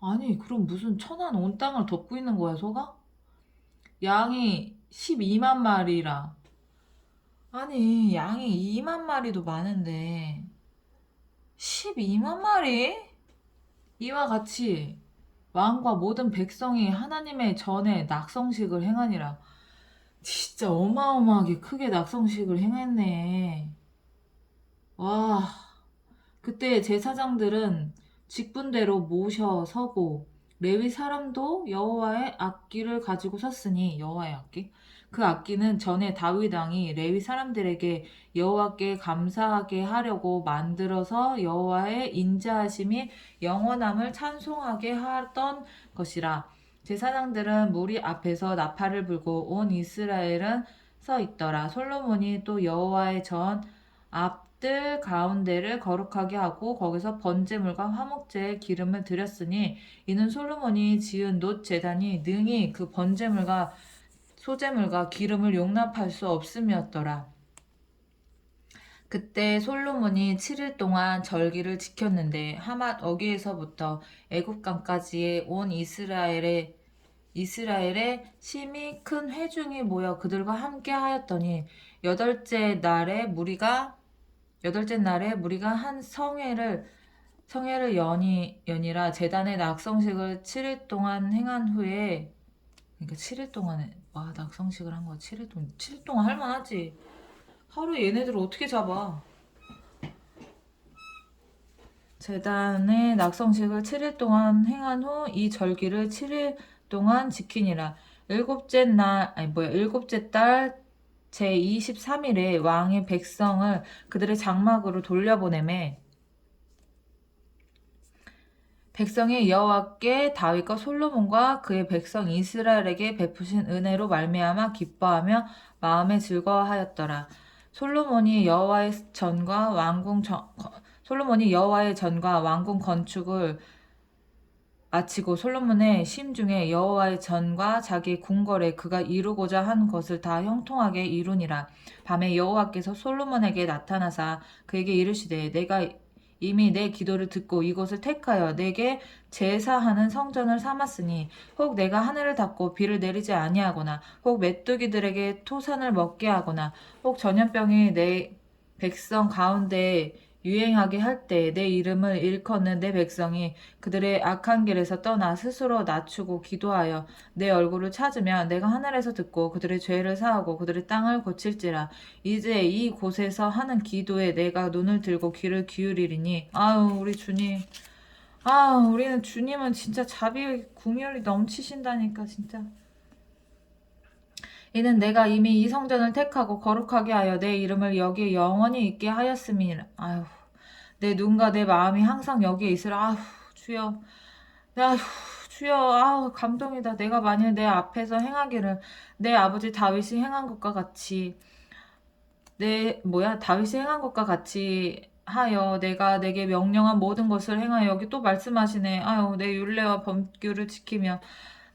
아니, 그럼 무슨 천한 온 땅을 덮고 있는 거야, 소가? 양이 12만 마리라. 아니, 양이 2만 마리도 많은데 12만 마리? 이와 같이 왕과 모든 백성이 하나님의 전에 낙성식을 행하니라. 진짜 어마어마하게 크게 낙성식을 행했네. 와, 그때 제사장들은 직분대로 모셔 서고 레위 사람도 여호와의 악기를 가지고 섰으니 여호와의 악기? 그 악기는 전에 다윗 왕이 레위 사람들에게 여호와께 감사하게 하려고 만들어서 여호와의 인자하심이 영원함을 찬송하게 하던 것이라. 제사장들은 무리 앞에서 나팔을 불고 온 이스라엘은 서 있더라. 솔로몬이 또 여호와의 전 앞뜰 가운데를 거룩하게 하고 거기서 번제물과 화목제의 기름을 드렸으니 이는 솔로몬이 지은 놋 제단이 능히 그 번제물과 소제물과 기름을 용납할 수 없음이었더라. 그때 솔로몬이 7일 동안 절기를 지켰는데 하맛 어귀에서부터 애굽강까지의 온 이스라엘의 심히 큰 회중이 모여 그들과 함께 하였더니 여덟째 날에 무리가 한 성회를 연이라 제단의 낙성식을 7일 동안 행한 후에, 그러니까 7일 동안에 와 낙성식을 한 거야. 7일 동안 할 만하지. 하루에 얘네들을 어떻게 잡아? 제단의 낙성식을 7일 동안 행한 후 이 절기를 7일 동안 지키니라. 일곱째 달 제23일에 왕의 백성을 그들의 장막으로 돌려보내매 백성이 여호와께 다윗과 솔로몬과 그의 백성 이스라엘에게 베푸신 은혜로 말미암아 기뻐하며 마음에 즐거워하였더라. 솔로몬이 여호와의 전과 왕궁 건축을 마치고 솔로몬의 심 중에 여호와의 전과 자기 궁궐에 그가 이루고자 한 것을 다 형통하게 이루니라. 밤에 여호와께서 솔로몬에게 나타나사 그에게 이르시되 내가 이미 내 기도를 듣고 이곳을 택하여 내게 제사하는 성전을 삼았으니 혹 내가 하늘을 닫고 비를 내리지 아니하거나 혹 메뚜기들에게 토산을 먹게 하거나 혹 전염병이 내 백성 가운데 유행하게 할 때 내 이름을 일컫는 내 백성이 그들의 악한 길에서 떠나 스스로 낮추고 기도하여 내 얼굴을 찾으면 내가 하늘에서 듣고 그들의 죄를 사하고 그들의 땅을 고칠지라. 이제 이 곳에서 하는 기도에 내가 눈을 들고 귀를 기울이리니 아유 우리 주님, 우리는 주님은 진짜 자비 궁율이 넘치신다니까 진짜. 이는 내가 이미 이 성전을 택하고 거룩하게 하여 내 이름을 여기에 영원히 있게 하였음이라. 아휴, 내 눈과 내 마음이 항상 여기에 있으라. 아휴, 주여. 아휴, 주여. 아우, 감동이다. 내가 만일 내 앞에서 행하기를 내 아버지 다윗이 행한 것과 같이 다윗이 행한 것과 같이 하여 내가 내게 명령한 모든 것을 행하여. 여기 또 말씀하시네. 아유, 내 율례와 법규를 지키며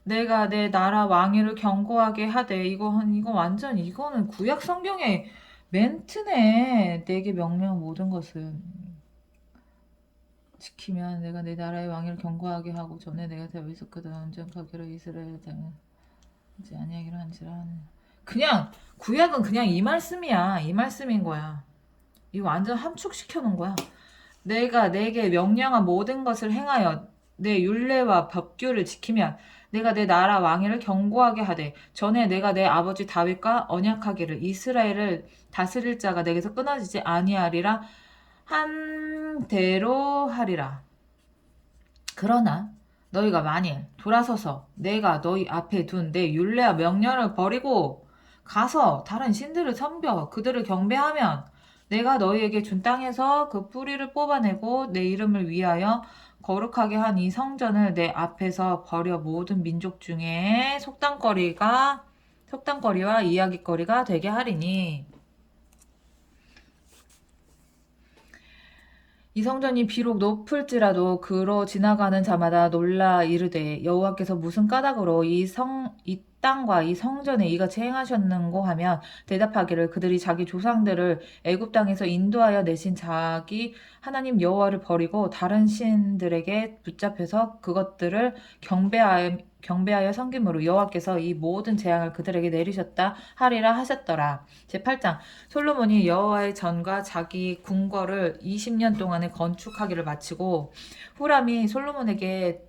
내가 내 나라 왕위를 견고하게 하되. 이거는 구약 성경의 멘트네. 내게 명령한 모든 것을 지키면 내가 내 나라의 왕위를 견고하게 하고 전에 내가 다윗을 그다 온전하기로 이스라엘 땅을 이제 아니하기로 한지라. 그냥 구약은 그냥 이 말씀이야. 이 말씀인 거야. 이거 완전 함축시켜 놓은 거야. 내가 내게 명령한 모든 것을 행하여 내 율례와 법규를 지키면 내가 내 나라 왕위를 견고하게 하되 전에 내가 내 아버지 다윗과 언약하기를 이스라엘을 다스릴 자가 내게서 끊어지지 아니하리라 한 대로 하리라. 그러나 너희가 만일 돌아서서 내가 너희 앞에 둔 내 율례와 명령을 버리고 가서 다른 신들을 섬겨 그들을 경배하면 내가 너희에게 준 땅에서 그 뿌리를 뽑아내고 내 이름을 위하여 거룩하게 한 이 성전을 내 앞에서 버려 모든 민족 중에 속담거리와 이야깃거리가 되게 하리니. 이 성전이 비록 높을지라도 그로 지나가는 자마다 놀라 이르되 여호와께서 무슨 까닭으로 이 땅과 이 성전에 이같이 행하셨는고 하면 대답하기를 그들이 자기 조상들을 애굽 땅에서 인도하여 내신 자기 하나님 여호와를 버리고 다른 신들에게 붙잡혀서 그것들을 경배하여 섬김으로 여호와께서 이 모든 재앙을 그들에게 내리셨다 하리라 하셨더라. 제8장 솔로몬이 여호와의 전과 자기 궁궐을 20년 동안에 건축하기를 마치고 후람이 솔로몬에게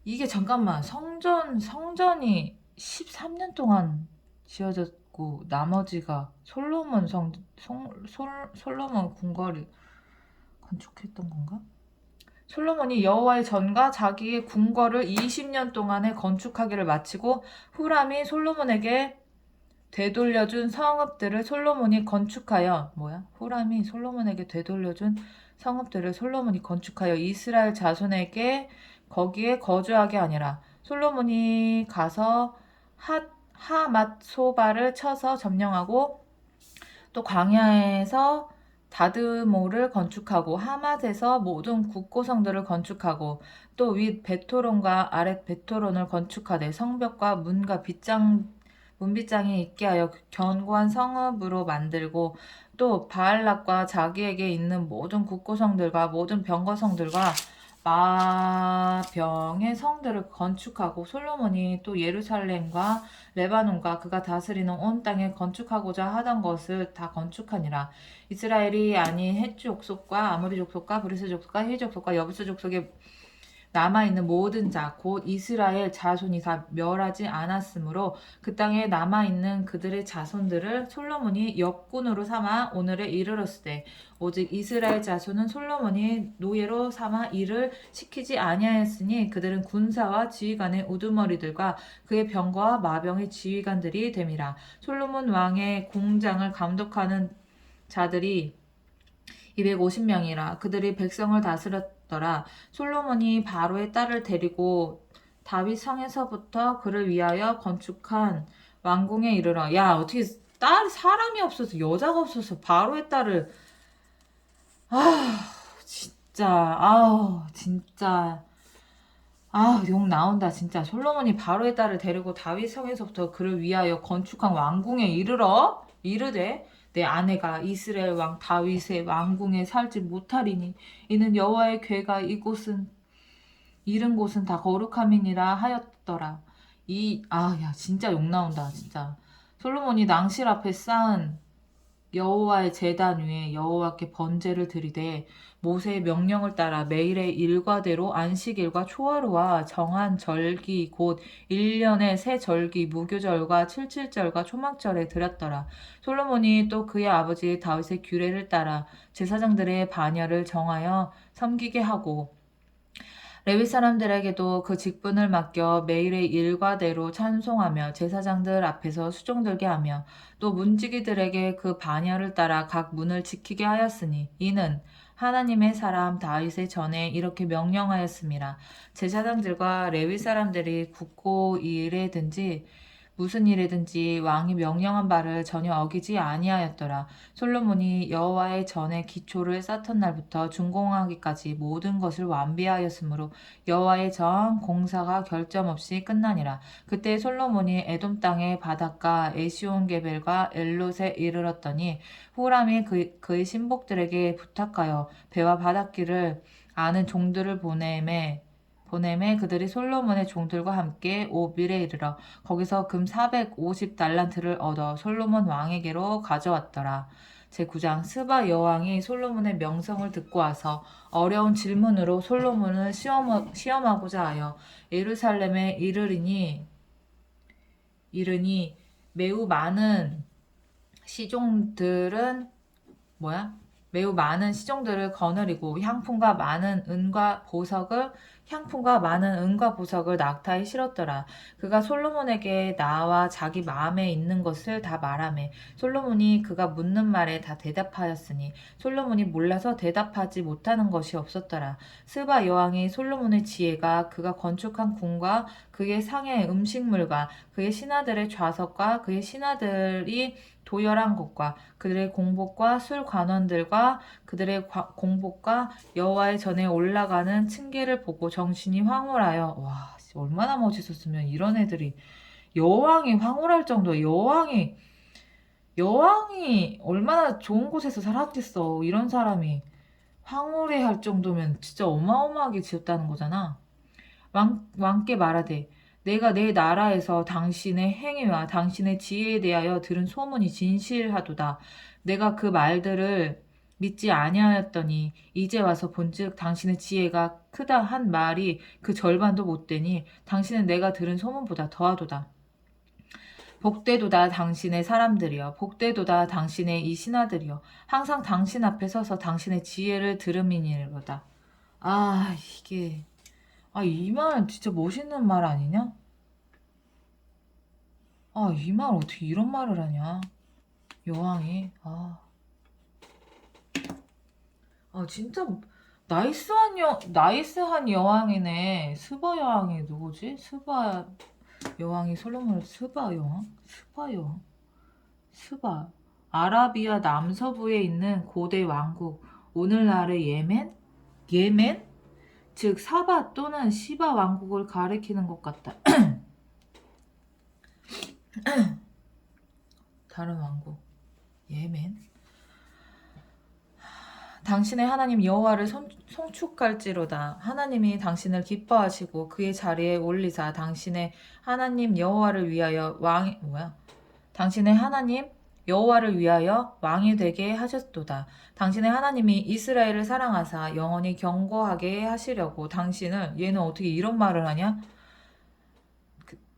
이게 잠깐만 성전이 13년 동안 지어졌고 나머지가 솔로몬 궁궐이 건축했던 건가? 솔로몬이 여호와의 전과 자기의 궁궐을 20년 동안에 건축하기를 마치고 후람이 솔로몬에게 되돌려준 성읍들을 솔로몬이 건축하여 후람이 솔로몬에게 되돌려준 성읍들을 솔로몬이 건축하여 이스라엘 자손에게 거기에 거주하게 아니라 솔로몬이 가서 하맛소바를 쳐서 점령하고 또 광야에서 다드모를 건축하고 하맛에서 모든 국고성들을 건축하고 또 윗 베토론과 아랫 베토론을 건축하되 성벽과 문과 문빗장이 있게 하여 견고한 성읍으로 만들고 또 바알락과 자기에게 있는 모든 국고성들과 모든 병거성들과 마병의 성들을 건축하고 솔로몬이 또 예루살렘과 레바논과 그가 다스리는 온 땅에 건축하고자 하던 것을 다 건축하니라. 이스라엘이 아닌 헷 족속과 아모리 족속과 브리스 족속과 히 족속과 여부스 족속에 남아있는 모든 자 곧 이스라엘 자손이 다 멸하지 않았으므로 그 땅에 남아있는 그들의 자손들을 솔로몬이 역군으로 삼아 오늘에 이르렀으되 오직 이스라엘 자손은 솔로몬이 노예로 삼아 일을 시키지 아니하였으니 그들은 군사와 지휘관의 우두머리들과 그의 병거와 마병의 지휘관들이 됨이라. 솔로몬 왕의 공장을 감독하는 자들이 250명이라 그들이 백성을 다스렸더라. 솔로몬이 바로의 딸을 데리고 다윗 성에서부터 그를 위하여 건축한 왕궁에 이르러 야 어떻게 사람이 없어서 여자가 없어서 바로의 딸을 진짜 욕 나온다 진짜. 솔로몬이 바로의 딸을 데리고 다윗 성에서부터 그를 위하여 건축한 왕궁에 이르되 내 아내가 이스라엘 왕 다윗의 왕궁에 살지 못하리니 이는 여호와의 궤가 이른 곳은 다 거룩함이니라 하였더라. 야 진짜 욕 나온다 진짜. 솔로몬이 낭실 앞에 쌓은 여호와의 제단 위에 여호와께 번제를 드리되 모세의 명령을 따라 매일의 일과대로 안식일과 초하루와 정한 절기 곧 1년의 새 절기 무교절과 칠칠절과 초막절에 드렸더라. 솔로몬이 또 그의 아버지 다윗의 규례를 따라 제사장들의 반열을 정하여 섬기게 하고 레위 사람들에게도 그 직분을 맡겨 매일의 일과대로 찬송하며 제사장들 앞에서 수종 들게 하며 또 문지기들에게 그 반열을 따라 각 문을 지키게 하였으니 이는 하나님의 사람 다윗의 전에 이렇게 명령하였음이라. 제사장들과 레위 사람들이 굳고 일에든지 무슨 일이든지 왕이 명령한 바를 전혀 어기지 아니하였더라. 솔로몬이 여호와의 전에 기초를 쌓던 날부터 준공하기까지 모든 것을 완비하였으므로 여호와의 전 공사가 결점 없이 끝나니라. 그때 솔로몬이 에돔 땅의 바닷가 에시온게벨과 엘롯에 이르렀더니 후람이 그의 신복들에게 부탁하여 배와 바닷길을 아는 종들을 보내매 그들이 솔로몬의 종들과 함께 오빌에 이르러 거기서 금 450달란트를 얻어 솔로몬 왕에게로 가져왔더라. 제9장 스바 여왕이 솔로몬의 명성을 듣고 와서 어려운 질문으로 솔로몬을 시험하고자 하여 예루살렘에 이르니 매우 많은 시종들을 거느리고 향품과 많은 은과 보석을 낙타에 실었더라. 그가 솔로몬에게 나와 자기 마음에 있는 것을 다 말하매 솔로몬이 그가 묻는 말에 다 대답하였으니 솔로몬이 몰라서 대답하지 못하는 것이 없었더라. 스바 여왕이 솔로몬의 지혜가 그가 건축한 궁과 그의 상의 음식물과 그의 신하들의 좌석과 그의 신하들이 도열한 것과 그들의 공복과 술 관원들과 그들의 공복과 여호와의 전에 올라가는 층계를 보고 정신이 황홀하여 와 얼마나 멋있었으면 이런 애들이 여왕이 황홀할 정도 여왕이 얼마나 좋은 곳에서 살았겠어. 이런 사람이 황홀해할 정도면 진짜 어마어마하게 지었다는 거잖아. 왕께 말하되 내가 내 나라에서 당신의 행위와 당신의 지혜에 대하여 들은 소문이 진실하도다. 내가 그 말들을 믿지 아니하였더니 이제 와서 본즉 당신의 지혜가 크다 한 말이 그 절반도 못 되니 당신은 내가 들은 소문보다 더하도다. 복되도다 당신의 사람들이여 복되도다 당신의 이 신하들이여 항상 당신 앞에 서서 당신의 지혜를 들음이니로다. 아 이게 이 말 진짜 멋있는 말 아니냐? 이 말 어떻게 이런 말을 하냐? 여왕이. 진짜 나이스한 여왕이네. 스바 여왕이 누구지? 스바 여왕이 솔로몬을 스바 여왕? 스바 여왕? 스바. 아라비아 남서부에 있는 고대 왕국. 오늘날의 예멘? 예멘? 즉 사바 또는 시바 왕국을 가리키는 것 같다. 다른 왕국. 예멘. 당신의 하나님 여호와를 송축할지로다. 하나님이 당신을 기뻐하시고 그의 자리에 올리사 당신의 하나님 여호와를 위하여 당신의 하나님 여호와를 위하여 왕이 되게 하셨도다. 당신의 하나님이 이스라엘을 사랑하사 영원히 경고하게 하시려고 당신을 얘는 어떻게 이런 말을 하냐?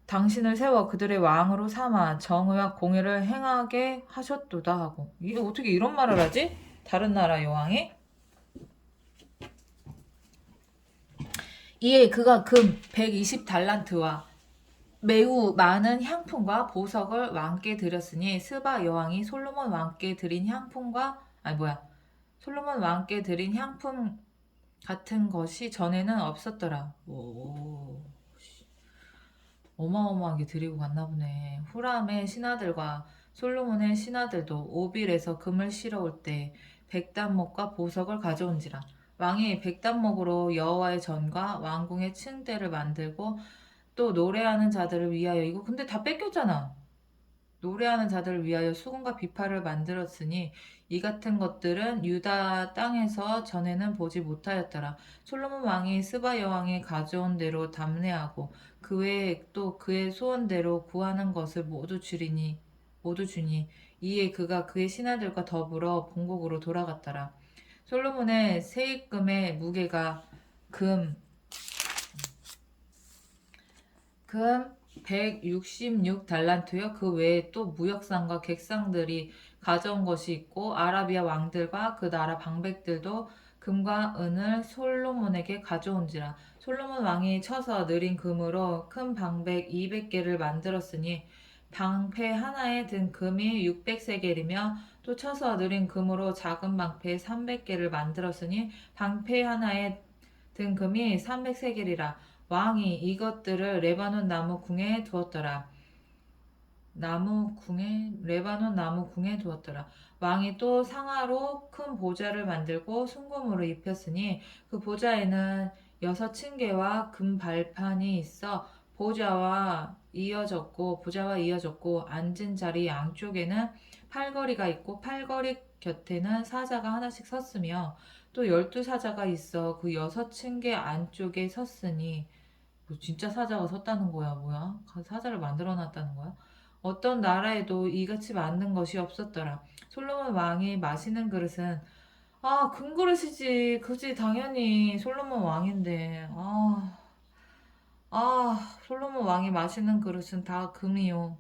당신을 세워 그들의 왕으로 삼아 정의와 공의를 행하게 하셨도다 하고 이게 어떻게 이런 말을 하지? 다른 나라 여왕이? 이에 그가 금 120달란트와 매우 많은 향품과 보석을 왕께 드렸으니 스바 여왕이 솔로몬 왕께 드린 솔로몬 왕께 드린 향품 같은 것이 전에는 없었더라. 어마어마하게 드리고 갔나 보네. 후람의 신하들과 솔로몬의 신하들도 오빌에서 금을 실어올 때 백단목과 보석을 가져온지라. 왕이 백단목으로 여호와의 전과 왕궁의 층대를 만들고 또 노래하는 자들을 위하여 이거 근데 다 뺏겼잖아. 노래하는 자들을 위하여 수금과 비파를 만들었으니 이 같은 것들은 유다 땅에서 전에는 보지 못하였더라. 솔로몬 왕이 스바 여왕이 가져온 대로 담례하고 그 외에 또 그의 소원대로 구하는 것을 모두 주니 이에 그가 그의 신하들과 더불어 본국으로 돌아갔더라. 솔로몬의 세입금의 무게가 금 166달란트요. 그 외에 또 무역상과 객상들이 가져온 것이 있고 아라비아 왕들과 그 나라 방백들도 금과 은을 솔로몬에게 가져온지라. 솔로몬 왕이 쳐서 느린 금으로 큰 방백 200개를 만들었으니 방패 하나에 든 금이 600세겔이며 또 쳐서 느린 금으로 작은 방패 300개를 만들었으니 방패 하나에 든 금이 300세겔이라. 왕이 이것들을 레바논 나무 궁에 두었더라. 레바논 나무 궁에 두었더라. 왕이 또 상아로 큰 보좌를 만들고 순금으로 입혔으니 그 보좌에는 6층계와 금 발판이 있어 보좌와 이어졌고 앉은 자리 양쪽에는 팔걸이가 있고 팔걸이 곁에는 사자가 하나씩 섰으며 또 12사자가 있어 그 6층계 안쪽에 섰으니 진짜 사자가 섰다는 거야 뭐야? 사자를 만들어 놨다는 거야? 어떤 나라에도 이같이 만든 것이 없었더라. 솔로몬 왕이 마시는 그릇은 금그릇이지. 그지 당연히 솔로몬 왕인데 솔로몬 왕이 마시는 그릇은 다 금이요.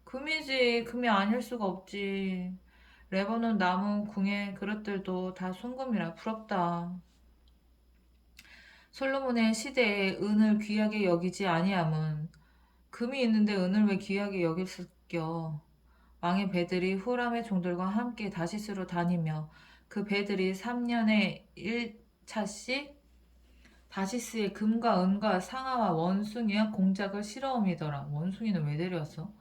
금이지. 금이 아닐 수가 없지. 레바논 나무 궁의 그릇들도 다 순금이라 부럽다. 솔로몬의 시대에 은을 귀하게 여기지 아니함은 금이 있는데 은을 왜 귀하게 여겼을겨. 왕의 배들이 후람의 종들과 함께 다시스로 다니며 그 배들이 3년에 1차씩 다시스에 금과 은과 상아와 원숭이와 공작을 실어옴이더라. 원숭이는 왜 데려왔어?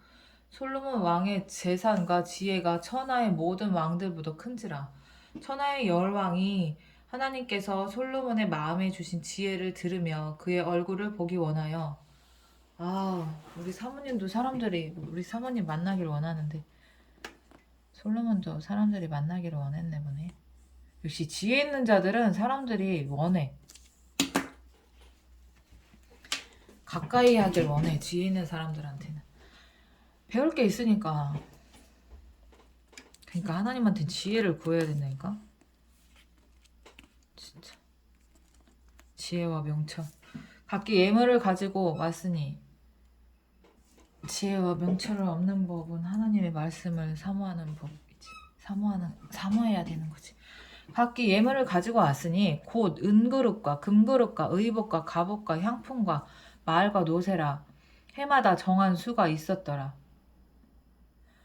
솔로몬 왕의 재산과 지혜가 천하의 모든 왕들보다 큰지라. 천하의 열왕이 하나님께서 솔로몬의 마음에 주신 지혜를 들으며 그의 얼굴을 보기 원하여. 우리 사모님도 우리 사모님 만나길 원하는데 솔로몬도 사람들이 만나기를 원했네 보네. 역시 지혜 있는 자들은 사람들이 원해. 가까이 하길 원해. 지혜 있는 사람들한테는. 배울 게 있으니까. 그러니까 하나님한테 지혜를 구해야 된다니까. 진짜. 지혜와 명철. 각기 예물을 가지고 왔으니 지혜와 명철을 얻는 법은 하나님의 말씀을 사모하는 법이지. 사모해야 되는 거지. 각기 예물을 가지고 왔으니 곧 은그릇과 금그릇과 의복과 갑옷과 향품과 말과 노새라. 해마다 정한 수가 있었더라.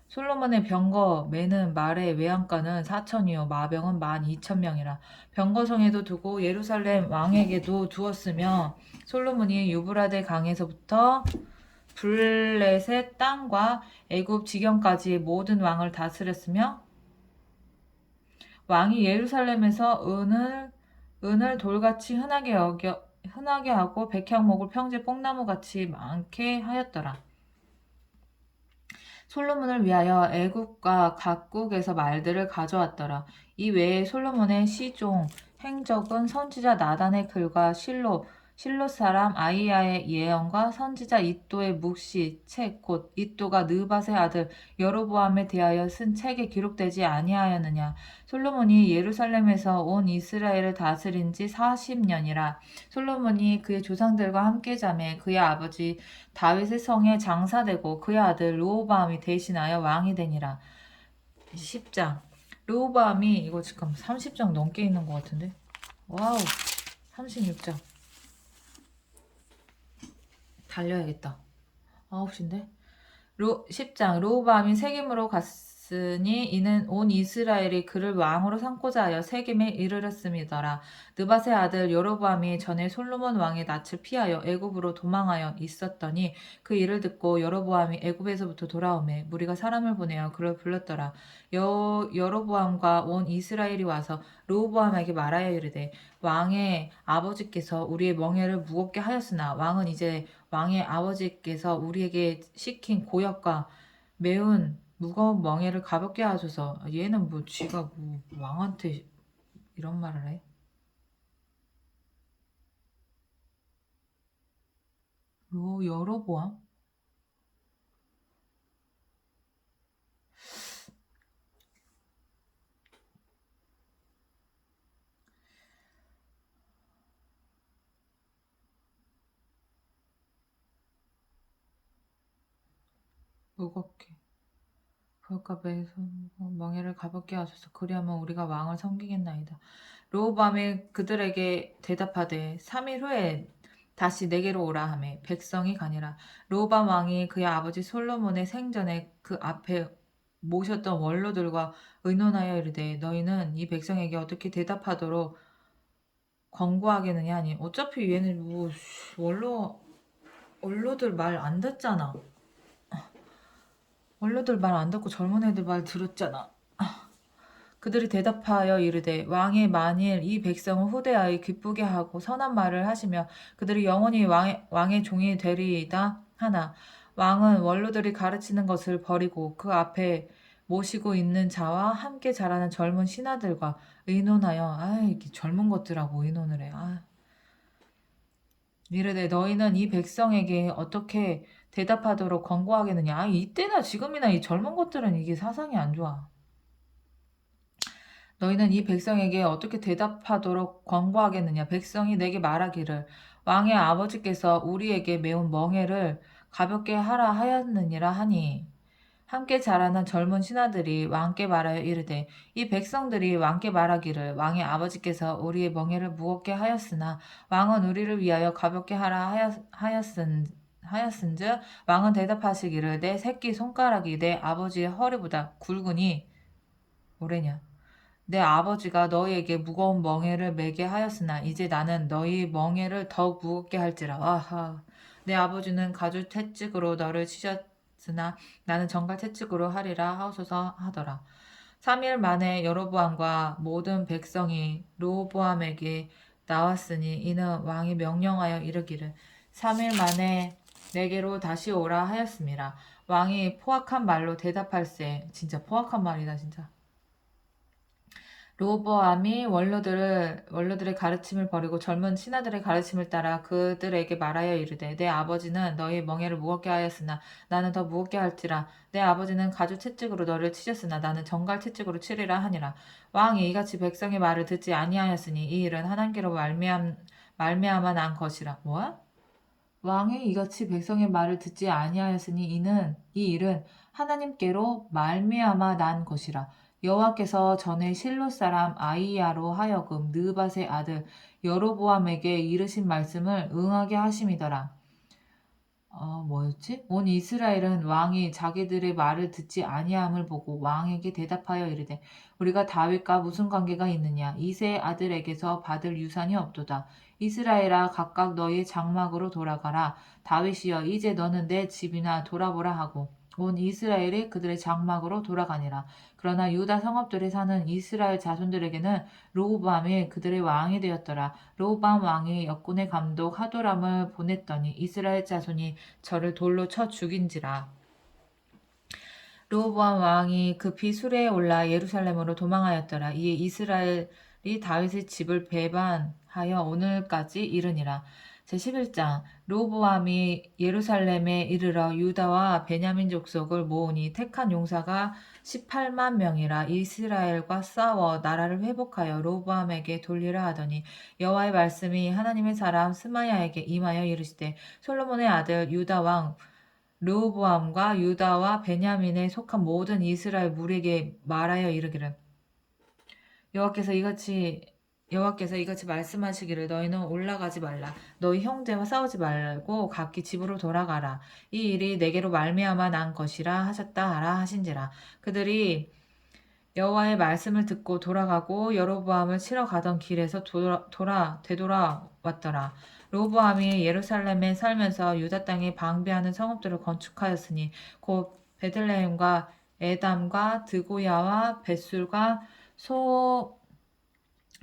솔로몬의 병거 매는 말의 외양간은 4천이요 마병은 12,000명이라. 병거성에도 두고 예루살렘 왕에게도 두었으며 솔로몬이 유브라데 강에서부터 블레셋 땅과 애굽 지경까지 모든 왕을 다스렸으며 왕이 예루살렘에서 은을 돌같이 흔하게 하고 백향목을 평지 뽕나무같이 많게 하였더라. 솔로몬을 위하여 애국과 각국에서 말들을 가져왔더라. 이 외에 솔로몬의 시종 행적은 선지자 나단의 글과 실로 사람 아이야의 예언과 선지자 이도의 묵시 책 곧 이도가 느밧의 아들 여로보암에 대하여 쓴 책에 기록되지 아니하였느냐. 솔로몬이 예루살렘에서 온 이스라엘을 다스린 지 40년이라. 솔로몬이 그의 조상들과 함께 자매 그의 아버지 다윗의 성에 장사되고 그의 아들 르호보암이 대신하여 왕이 되니라. 10장. 르호보암이 이거 지금 30장 넘게 있는 것 같은데. 와우. 36장. 달려야겠다. 9시인데. 10장. 르호보암이 세겜으로 갔으니 이는 온 이스라엘이 그를 왕으로 삼고자 하여 세겜에 이르렀음이더라. 느밧의 아들 여로보암이 전에 솔로몬 왕의 낯을 피하여 애굽으로 도망하여 있었더니 그 일을 듣고 여로보암이 애굽에서부터 돌아오매 무리가 사람을 보내어 그를 불렀더라. 여로보암과 온 이스라엘이 와서 르호보암에게 말하여 이르되 왕의 아버지께서 우리의 멍에를 무겁게 하였으나 왕은 이제 왕의 아버지께서 우리에게 시킨 고역과 매운 무거운 멍에를 가볍게 하소서. 얘는 뭐 쥐가 뭐 왕한테 이런 말을 해? 여로보암? 무겁게. 그럴까 매서 멍에를 가볍게 하소서. 그리하면 우리가 왕을 섬기겠나이다. 르호보암이 그들에게 대답하되 3일 후에 다시 내게로 오라 하매 백성이 가니라. 르호보암 왕이 그의 아버지 솔로몬의 생전에 그 앞에 모셨던 원로들과 의논하여 이르되 너희는 이 백성에게 어떻게 대답하도록 권고하겠느냐 하니 어차피 얘는 뭐 원로들 말 안 듣잖아. 원로들 말 안 듣고 젊은 애들 말 들었잖아. 그들이 대답하여 이르되 왕이 만일 이 백성을 후대하여 기쁘게 하고 선한 말을 하시며 그들이 영원히 왕의 종이 되리이다 하나 왕은 원로들이 가르치는 것을 버리고 그 앞에 모시고 있는 자와 함께 자라는 젊은 신하들과 의논하여 이렇게 젊은 것들하고 의논을 해. 이르되 너희는 이 백성에게 어떻게 대답하도록 권고하겠느냐. 이때나 지금이나 이 젊은 것들은 이게 사상이 안 좋아. 너희는 이 백성에게 어떻게 대답하도록 권고하겠느냐. 백성이 내게 말하기를 왕의 아버지께서 우리에게 매운 멍에를 가볍게 하라 하였느니라 하니 함께 자라는 젊은 신하들이 왕께 말하여 이르되 이 백성들이 왕께 말하기를 왕의 아버지께서 우리의 멍에를 무겁게 하였으나 왕은 우리를 위하여 가볍게 하라 하였은즉 왕은 대답하시기를 내 새끼 손가락이 내 아버지의 허리보다 굵으니 뭐래냐. 내 아버지가 너희에게 무거운 멍에를 매게 하였으나 이제 나는 너희 멍에를 더욱 무겁게 할지라. 내 아버지는 가죽 채찍으로 너를 하였으나 나는 정갈 채찍으로 하리라 하옵소서 하더라. 3일 만에 여로보암과 모든 백성이 르호보암에게 나왔으니 이는 왕이 명령하여 이르기를 3일 만에 내게로 다시 오라 하였습니다. 왕이 포악한 말로 대답할세. 진짜 포악한 말이다 진짜. 르호보암이 원로들의 가르침을 버리고 젊은 신하들의 가르침을 따라 그들에게 말하여 이르되 내 아버지는 너희 멍에를 무겁게 하였으나 나는 더 무겁게 할지라. 내 아버지는 가죽 채찍으로 너를 치셨으나 나는 정갈 채찍으로 치리라 하니라. 왕이 이같이 백성의 말을 듣지 아니하였으니 이 일은 하나님께로 말미암아 난 것이라. 뭐? 왕이 이같이 백성의 말을 듣지 아니하였으니 이 일은 하나님께로 말미암아 난 것이라. 여호와께서 전에 실로 사람 아이야로 하여금 느밧의 아들 여로보암에게 이르신 말씀을 응하게 하심이더라. 뭐였지? 온 이스라엘은 왕이 자기들의 말을 듣지 아니함을 보고 왕에게 대답하여 이르되 우리가 다윗과 무슨 관계가 있느냐? 이새의 아들에게서 받을 유산이 없도다. 이스라엘아 각각 너희 장막으로 돌아가라. 다윗이여 이제 너는 내 집이나 돌아보라 하고 온 이스라엘이 그들의 장막으로 돌아가니라. 그러나 유다 성읍들에 사는 이스라엘 자손들에게는 르호보암이 그들의 왕이 되었더라. 르호보암 왕이 역군의 감독 하도람을 보냈더니 이스라엘 자손이 저를 돌로 쳐 죽인지라. 르호보암 왕이 급히 수레에 올라 예루살렘으로 도망하였더라. 이에 이스라엘이 다윗의 집을 배반하여 오늘까지 이르니라. 제11장 르호보암이 예루살렘에 이르러 유다와 베냐민 족속을 모으니 택한 용사가 18만 명이라. 이스라엘과 싸워 나라를 회복하여 르호보암에게 돌리라 하더니 여호와의 말씀이 하나님의 사람 스마야에게 임하여 이르시되 솔로몬의 아들 유다 왕 르호보암과 유다와 베냐민에 속한 모든 이스라엘 무리에게 말하여 이르기를 여호와께서 이같이 말씀하시기를 너희는 올라가지 말라. 너희 형제와 싸우지 말고 각기 집으로 돌아가라. 이 일이 내게로 말미암아 난 것이라 하셨다 하라 하신지라. 그들이 여호와의 말씀을 듣고 돌아가고 여로보암을 치러 가던 길에서 되돌아왔더라. 르호보암이 예루살렘에 살면서 유다 땅에 방비하는 성읍들을 건축하였으니 곧 베들레헴과 에담과 드고야와 벳술과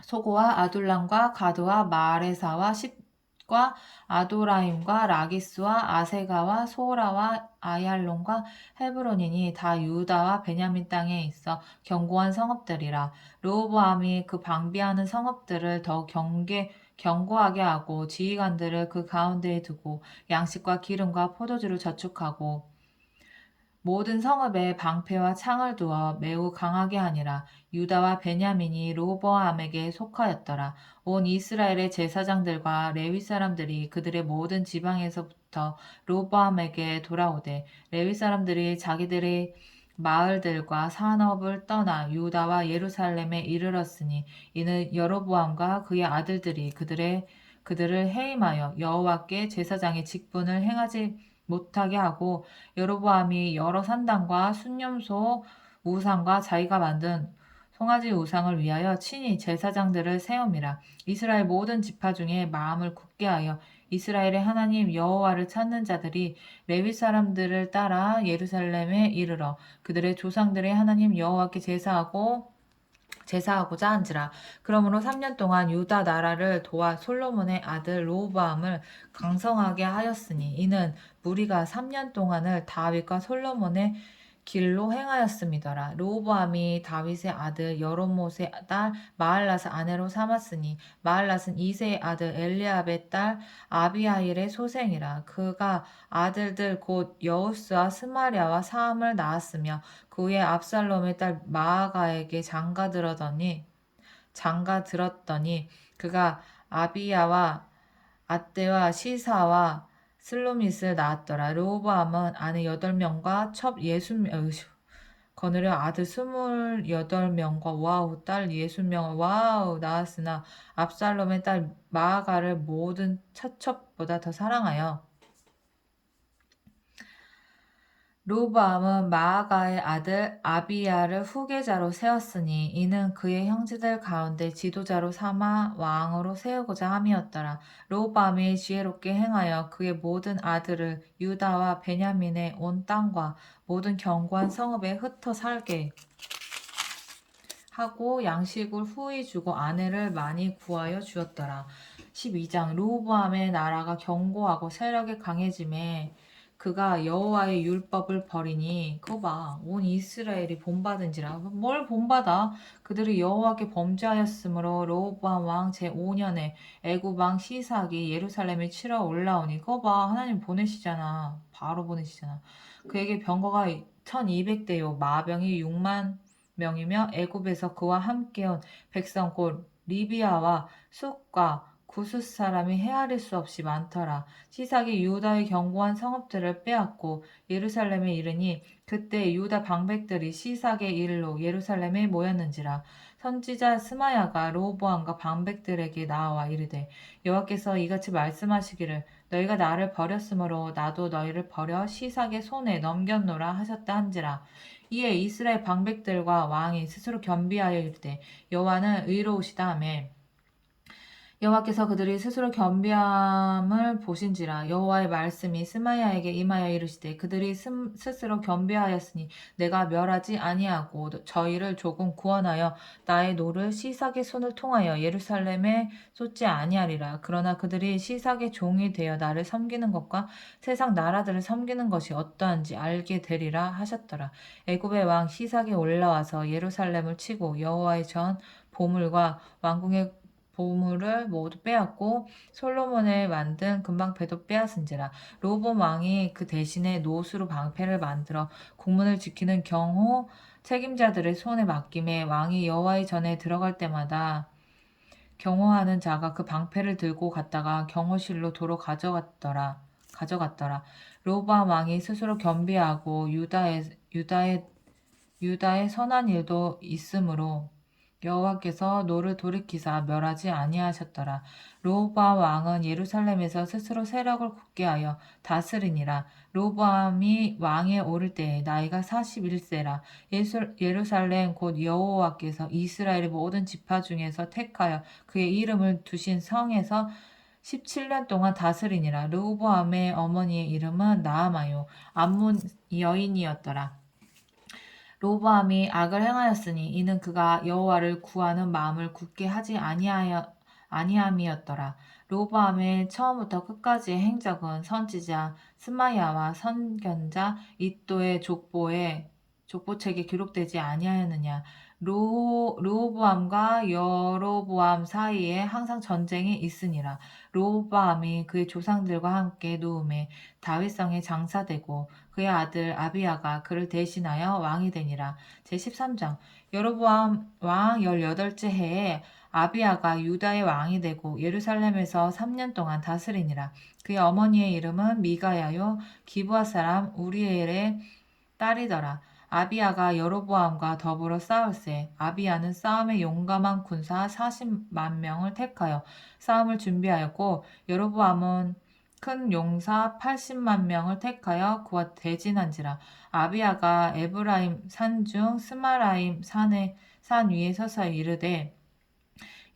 소고와 아둘람과 가드와 마레사와 십과 아도라임과 라기스와 아세가와 소라와 아얄론과 헤브론이니 다 유다와 베냐민 땅에 있어 견고한 성읍들이라. 르호보암이 그 방비하는 성읍들을 더 견고하게 하고 지휘관들을 그 가운데에 두고 양식과 기름과 포도주를 저축하고 모든 성읍에 방패와 창을 두어 매우 강하게 하니라. 유다와 베냐민이 르호보암에게 속하였더라. 온 이스라엘의 제사장들과 레위 사람들이 그들의 모든 지방에서부터 르호보암에게 돌아오되 레위 사람들이 자기들의 마을들과 산업을 떠나 유다와 예루살렘에 이르렀으니 이는 여로보암과 그의 아들들이 그들을 해임하여 여호와께 제사장의 직분을 행하지 못하게 하고 여로보암이 여러 산당과 순념소 우상과 자기가 만든 송아지 우상을 위하여 친히 제사장들을 세움이라. 이스라엘 모든 지파 중에 마음을 굳게 하여 이스라엘의 하나님 여호와를 찾는 자들이 레위 사람들을 따라 예루살렘에 이르러 그들의 조상들의 하나님 여호와께 제사하고자 한지라. 그러므로 3년 동안 유다 나라를 도와 솔로몬의 아들 르호보암을 강성하게 하였으니 이는 무리가 3년 동안을 다윗과 솔로몬의 길로 행하였음이더라. 르호보암이 다윗의 아들 여로못의 딸 마할랏을 아내로 삼았으니 마할랏은 이새의 아들 엘리압의 딸 아비하일의 소생이라. 그가 아들들 곧 여우스와 스마랴와 사함을 낳았으며 그 후에 압살롬의 딸 마아가에게 장가들었더니 그가 아비야와 아떼와 시사와 슬로밋을 낳았더라. 르호보암은 아내 8명과 첩 60명, 거느려 아들 28명과 딸 60명을 낳았으나 압살롬의 딸 마아가를 모든 처첩보다 더 사랑하여 로브암은 마아가의 아들 아비야를 후계자로 세웠으니 이는 그의 형제들 가운데 지도자로 삼아 왕으로 세우고자 함이었더라. 로브암이 지혜롭게 행하여 그의 모든 아들을 유다와 베냐민의 온 땅과 모든 견고한 성읍에 흩어 살게 하고 양식을 후히 주고 아내를 많이 구하여 주었더라. 12장 로보암의 나라가 견고하고 세력이 강해짐에 그가 여호와의 율법을 버리니 그거 봐. 온 이스라엘이 본받은지라. 뭘 본받아? 그들이 여호와께 범죄하였으므로 로보암 왕 제5년에 애굽 왕 시삭이 예루살렘에 치러 올라오니 그거 봐. 하나님 보내시잖아. 바로 보내시잖아. 그에게 병거가 1200대요 마병이 6만 명이며 애굽에서 그와 함께 온 백성 곧 리비아와 숫과 구스 사람이 헤아릴 수 없이 많더라. 시삭이 유다의 견고한 성읍들을 빼앗고 예루살렘에 이르니 그때 유다 방백들이 시삭의 일로 예루살렘에 모였는지라. 선지자 스마야가 로보암과 방백들에게 나와 이르되 여호와께서 이같이 말씀하시기를 너희가 나를 버렸으므로 나도 너희를 버려 시삭의 손에 넘겼노라 하셨다 한지라. 이에 이스라엘 방백들과 왕이 스스로 겸비하여 이르되 여호와는 의로우시다 하매 여호와께서 그들이 스스로 겸비함을 보신지라. 여호와의 말씀이 스마야에게 임하여 이르시되 그들이 스스로 겸비하였으니 내가 멸하지 아니하고 저희를 조금 구원하여 나의 노를 시삭의 손을 통하여 예루살렘에 쏟지 아니하리라. 그러나 그들이 시삭의 종이 되어 나를 섬기는 것과 세상 나라들을 섬기는 것이 어떠한지 알게 되리라 하셨더라. 애굽의 왕 시삭이 올라와서 예루살렘을 치고 여호와의 전 보물과 왕궁의 보물을 모두 빼앗고 솔로몬의 만든 금방패도 빼앗은지라. 로봇 왕이 그 대신에 노수로 방패를 만들어 국문을 지키는 경호 책임자들의 손에 맡김에 왕이 여호와의 전에 들어갈 때마다 경호하는 자가 그 방패를 들고 갔다가 경호실로 도로 가져갔더라. 로보암 왕이 스스로 겸비하고 유다의 선한 일도 있으므로 여호와께서 노를 돌이키사 멸하지 아니하셨더라. 로보암 왕은 예루살렘에서 스스로 세력을 굳게 하여 다스리니라. 로보암이 왕에 오를 때에 나이가 41세라. 예루살렘 곧 여호와께서 이스라엘의 모든 지파 중에서 택하여 그의 이름을 두신 성에서 17년 동안 다스리니라. 로보암의 어머니의 이름은 나아마요 암몬 여인이었더라. 로보암이 악을 행하였으니 이는 그가 여호와를 구하는 마음을 굳게 하지 아니함이었더라. 로보암의 처음부터 끝까지의 행적은 선지자 스마야와 선견자 이또의 족보책에 기록되지 아니하였느냐. 르호보암과 여로보암 사이에 항상 전쟁이 있으니라. 르호보암이 그의 조상들과 함께 누움에 다윗성에 장사되고 그의 아들 아비야가 그를 대신하여 왕이 되니라. 제13장 여로보암 왕 18째 해에 아비야가 유다의 왕이 되고 예루살렘에서 3년 동안 다스리니라. 그의 어머니의 이름은 미가야요 기브아 사람 우리엘의 딸이더라. 아비야가 여로보암과 더불어 싸울세. 아비야는 싸움에 용감한 군사 40만 명을 택하여 싸움을 준비하였고 여로보암은 큰 용사 80만 명을 택하여 그와 대진한지라. 아비야가 에브라임 산중 스마라임 산 위에 서서 이르되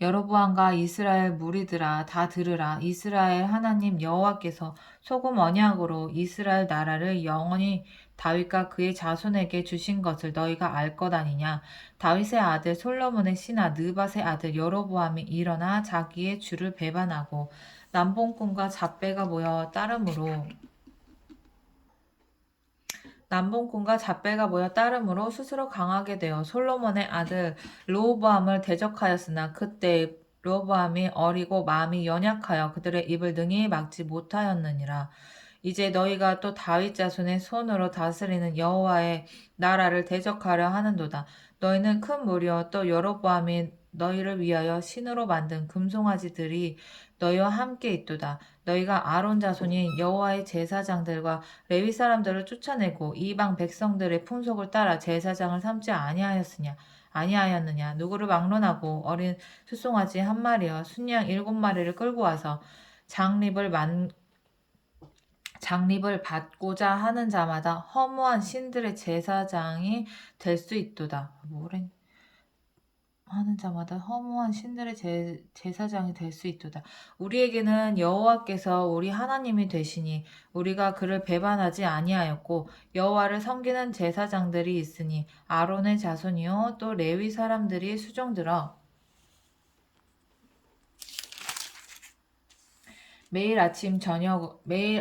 여로보암과 이스라엘 무리들아 다 들으라. 이스라엘 하나님 여호와께서 소금 언약으로 이스라엘 나라를 영원히 다윗과 그의 자손에게 주신 것을 너희가 알 것 아니냐. 다윗의 아들 솔로몬의 신하 느밧의 아들 여로보암이 일어나 자기의 주를 배반하고 남봉꾼과 잡배가 모여 따름으로 스스로 강하게 되어 솔로몬의 아들 르호보암을 대적하였으나 그때 르호보암이 어리고 마음이 연약하여 그들의 입을 능히 막지 못하였느니라. 이제 너희가 또 다윗 자손의 손으로 다스리는 여호와의 나라를 대적하려 하는도다. 너희는 큰 무리여 또 여로보암이 너희를 위하여 신으로 만든 금송아지들이 너희와 함께 있도다. 너희가 아론 자손인 여호와의 제사장들과 레위 사람들을 쫓아내고 이방 백성들의 풍속을 따라 제사장을 삼지 아니하였느냐. 누구를 막론하고 어린 숫송아지 한 마리와 순양 7마리를 끌고 와서 장립을 받고자 하는 자마다 허무한 신들의 제사장이 될 수 있도다. 뭐래? 하는 자마다 허무한 신들의 제사장이 될 수 있도다. 우리에게는 여호와께서 우리 하나님이 되시니 우리가 그를 배반하지 아니하였고 여호와를 섬기는 제사장들이 있으니 아론의 자손이요 또 레위 사람들이 수종들어 매일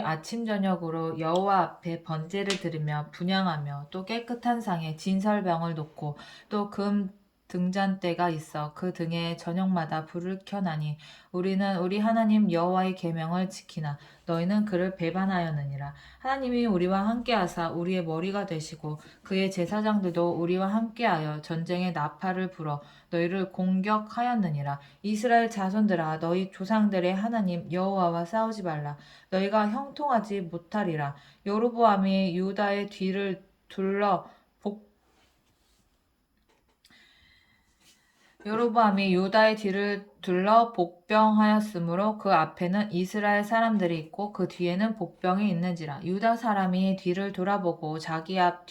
아침 저녁으로 여호와 앞에 번제를 드리며 분향하며 또 깨끗한 상에 진설병을 놓고 또 금 등잔대가 있어 그 등에 저녁마다 불을 켜나니 우리는 우리 하나님 여호와의 계명을 지키나 너희는 그를 배반하였느니라. 하나님이 우리와 함께하사 우리의 머리가 되시고 그의 제사장들도 우리와 함께하여 전쟁의 나팔을 불어 너희를 공격하였느니라. 이스라엘 자손들아 너희 조상들의 하나님 여호와와 싸우지 말라. 너희가 형통하지 못하리라. 여로보암이 유다의 뒤를 둘러 복병하였으므로 그 앞에는 이스라엘 사람들이 있고 그 뒤에는 복병이 있는지라. 유다 사람이 뒤를 돌아보고 자기 앞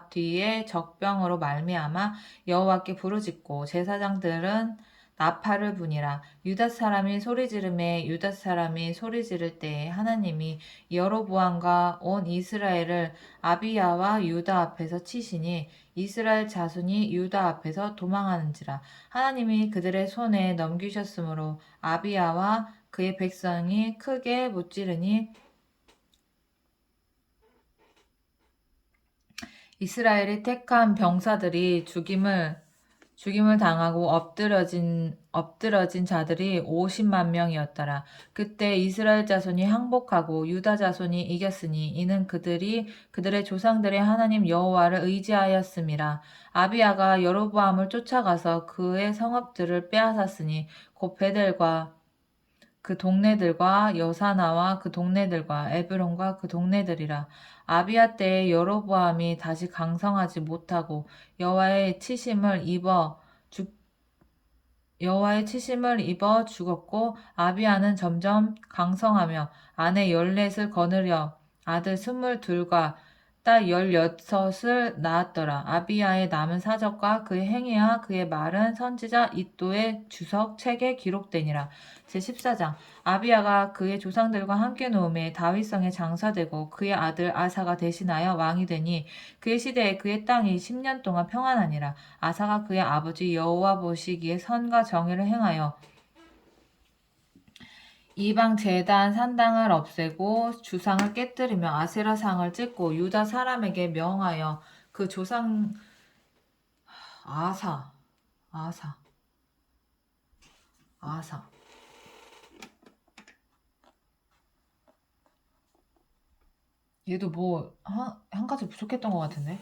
뒤에 적병으로 말미암아 여호와께 부르짖고 제사장들은 나팔을 부니라. 유다 사람이 소리 지를 때에 하나님이 여로보암과 온 이스라엘을 아비야와 유다 앞에서 치시니 이스라엘 자손이 유다 앞에서 도망하는지라. 하나님이 그들의 손에 넘기셨으므로 아비야와 그의 백성이 크게 무찌르니 이스라엘이 택한 병사들이 죽임을 당하고 엎드러진 자들이 50만 명이었더라. 그때 이스라엘 자손이 항복하고 유다 자손이 이겼으니 이는 그들의 조상들의 하나님 여호와를 의지하였음이라. 아비야가 여로보암을 쫓아가서 그의 성읍들을 빼앗았으니 곧 베델과 그 동네들과 여사나와 그 동네들과 에브론과 그 동네들이라. 아비야 때에 여로보암이 다시 강성하지 못하고 여호와의 치심을 입어 죽었고 아비야는 점점 강성하며 아내 14을 거느려 아들 22과 딸 16을 낳았더라. 아비야의 남은 사적과 그의 행위와 그의 말은 선지자 이도의 주석 책에 기록되니라. 제14장 아비야가 그의 조상들과 함께 노음에 다윗성에 장사되고 그의 아들 아사가 대신하여 왕이 되니 그의 시대에 그의 땅이 10년 동안 평안하니라. 아사가 그의 아버지 여호와 보시기에 선과 정의를 행하여 이방 제단 산당을 없애고 주상을 깨뜨리며 아세라 상을 찢고 유다 사람에게 명하여 그 조상 아사 얘도 뭐 한 가지 부족했던 것 같은데.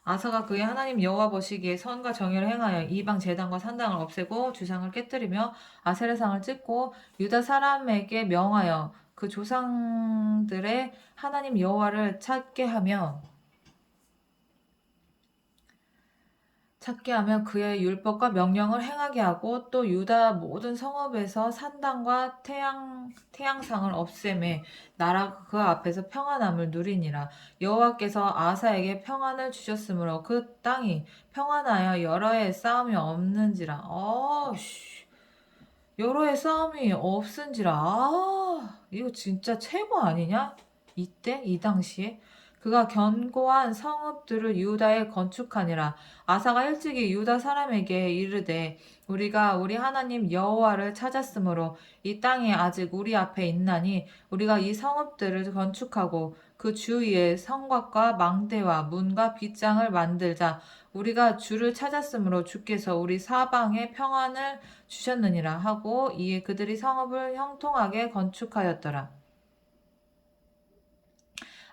아사가 그의 하나님 여호와 보시기에 선과 정의를 행하여 이방 제단과 산당을 없애고 주상을 깨뜨리며 아세라상을 찢고 유다 사람에게 명하여 그 조상들의 하나님 여호와를 찾게 하며 그의 율법과 명령을 행하게 하고 또 유다 모든 성읍에서 산당과 태양상을 없애매 나라가 그 앞에서 평안함을 누리니라. 여호와께서 아사에게 평안을 주셨으므로 그 땅이 평안하여 여러 해 싸움이 없는지라. 여러 해 싸움이 없은지라. 이거 진짜 최고 아니냐? 이 당시에? 그가 견고한 성읍들을 유다에 건축하니라. 아사가 일찍이 유다 사람에게 이르되 우리가 우리 하나님 여호와를 찾았으므로 이 땅이 아직 우리 앞에 있나니 우리가 이 성읍들을 건축하고 그 주위에 성곽과 망대와 문과 빗장을 만들자. 우리가 주를 찾았으므로 주께서 우리 사방에 평안을 주셨느니라 하고 이에 그들이 성읍을 형통하게 건축하였더라.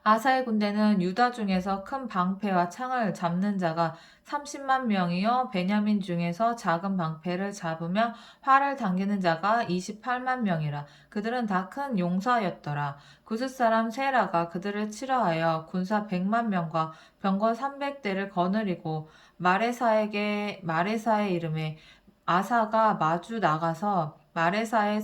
아사의 군대는 유다 중에서 큰 방패와 창을 잡는 자가 30만 명이요 베냐민 중에서 작은 방패를 잡으며 활을 당기는 자가 28만 명이라. 그들은 다 큰 용사였더라. 구스 사람 세라가 그들을 치러하여 군사 100만 명과 병거 300대를 거느리고 마레사의 이름에 아사가 마주 나가서 마레사의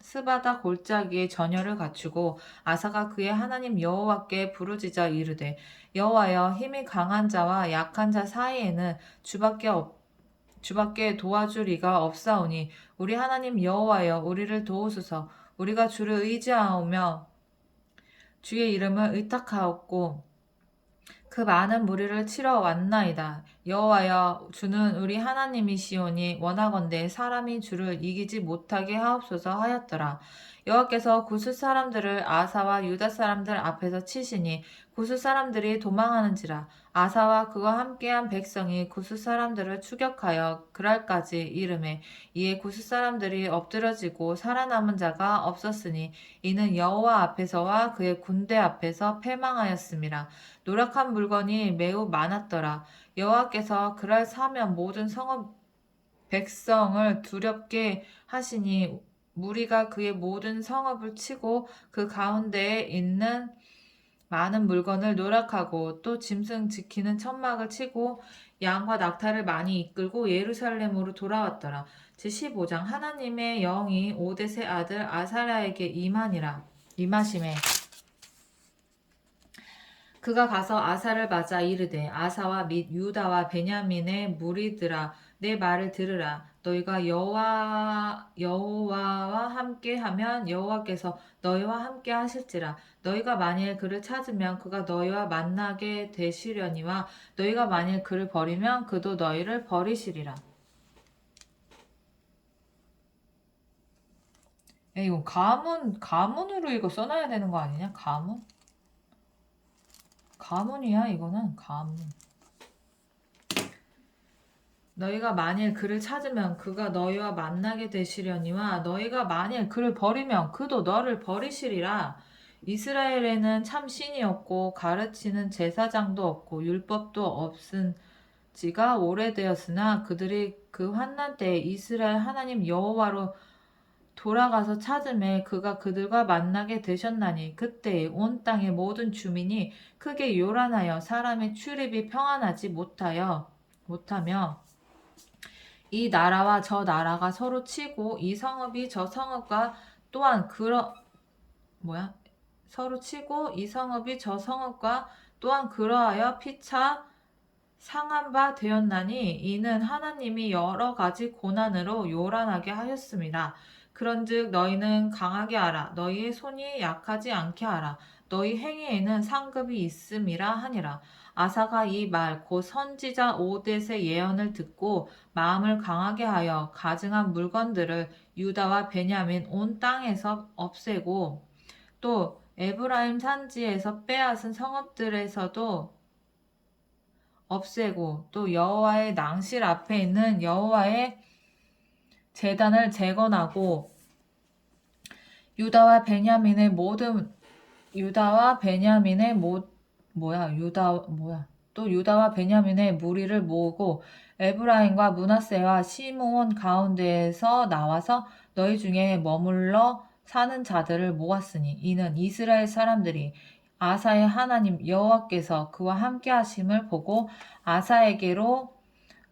스바다 골짜기에 전열을 갖추고 아사가 그의 하나님 여호와께 부르짖어 이르되 여호와여 힘이 강한 자와 약한 자 사이에는 주밖에 도와줄 이가 없사오니 우리 하나님 여호와여 우리를 도우소서. 우리가 주를 의지하오며 주의 이름을 의탁하였고 그 많은 무리를 치러 왔나이다. 여호와여 주는 우리 하나님이시오니 원하건대 사람이 주를 이기지 못하게 하옵소서 하였더라. 여호와께서 구스 사람들을 아사와 유다 사람들 앞에서 치시니 구스 사람들이 도망하는지라. 아사와 그와 함께한 백성이 구스 사람들을 추격하여 그랄까지 이르매 이에 구스 사람들이 엎드러지고 살아남은 자가 없었으니 이는 여호와 앞에서와 그의 군대 앞에서 패망하였음이라. 노력한 물건이 매우 많았더라. 여호와께서 그날 사면 모든 성읍 백성을 두렵게 하시니 무리가 그의 모든 성읍을 치고 그 가운데에 있는 많은 물건을 노력하고 또 짐승 지키는 천막을 치고 양과 낙타를 많이 이끌고 예루살렘으로 돌아왔더라. 제15장 하나님의 영이 오뎃의 아들 아사랴에게 임하심에 그가 가서 아사를 맞아 이르되 아사와 및 유다와 베냐민의 무리들아 내 말을 들으라. 너희가 여호와와 함께하면 여호와께서 너희와 함께 하실지라. 너희가 만일 그를 찾으면 그가 너희와 만나게 되시려니와 너희가 만일 그를 버리면 그도 너희를 버리시리라. 이거 가문으로 이거 써놔야 되는 거 아니냐? 가문이야 이거는 가문. 너희가 만일 그를 찾으면 그가 너희와 만나게 되시려니와 너희가 만일 그를 버리면 그도 너를 버리시리라. 이스라엘에는 참 신이 없고 가르치는 제사장도 없고 율법도 없은 지가 오래되었으나 그들이 그 환난 때에 이스라엘 하나님 여호와로 돌아가서 찾음에 그가 그들과 만나게 되셨나니 그때 온 땅의 모든 주민이 크게 요란하여 사람의 출입이 평안하지 못하며 이 나라와 저 나라가 서로 치고 이 성읍이 저 성읍과 또한 서로 치고 이 성읍이 저 성읍과 또한 그러하여 피차 상한 바 되었나니 이는 하나님이 여러 가지 고난으로 요란하게 하였습니다. 그런즉 너희는 강하게 하라. 너희의 손이 약하지 않게 하라. 너희 행위에는 상급이 있음이라 하니라. 아사가 이 말 곧 선지자 오뎃의 예언을 듣고 마음을 강하게 하여 가증한 물건들을 유다와 베냐민 온 땅에서 없애고 또 에브라임 산지에서 빼앗은 성읍들에서도 없애고 또 여호와의 낭실 앞에 있는 여호와의 제단을 재건하고 유다와 베냐민의 무리를 모으고 에브라임과 므낫세와 시므온 가운데에서 나와서 너희 중에 머물러 사는 자들을 모았으니 이는 이스라엘 사람들이 아사의 하나님 여호와께서 그와 함께 하심을 보고 아사에게로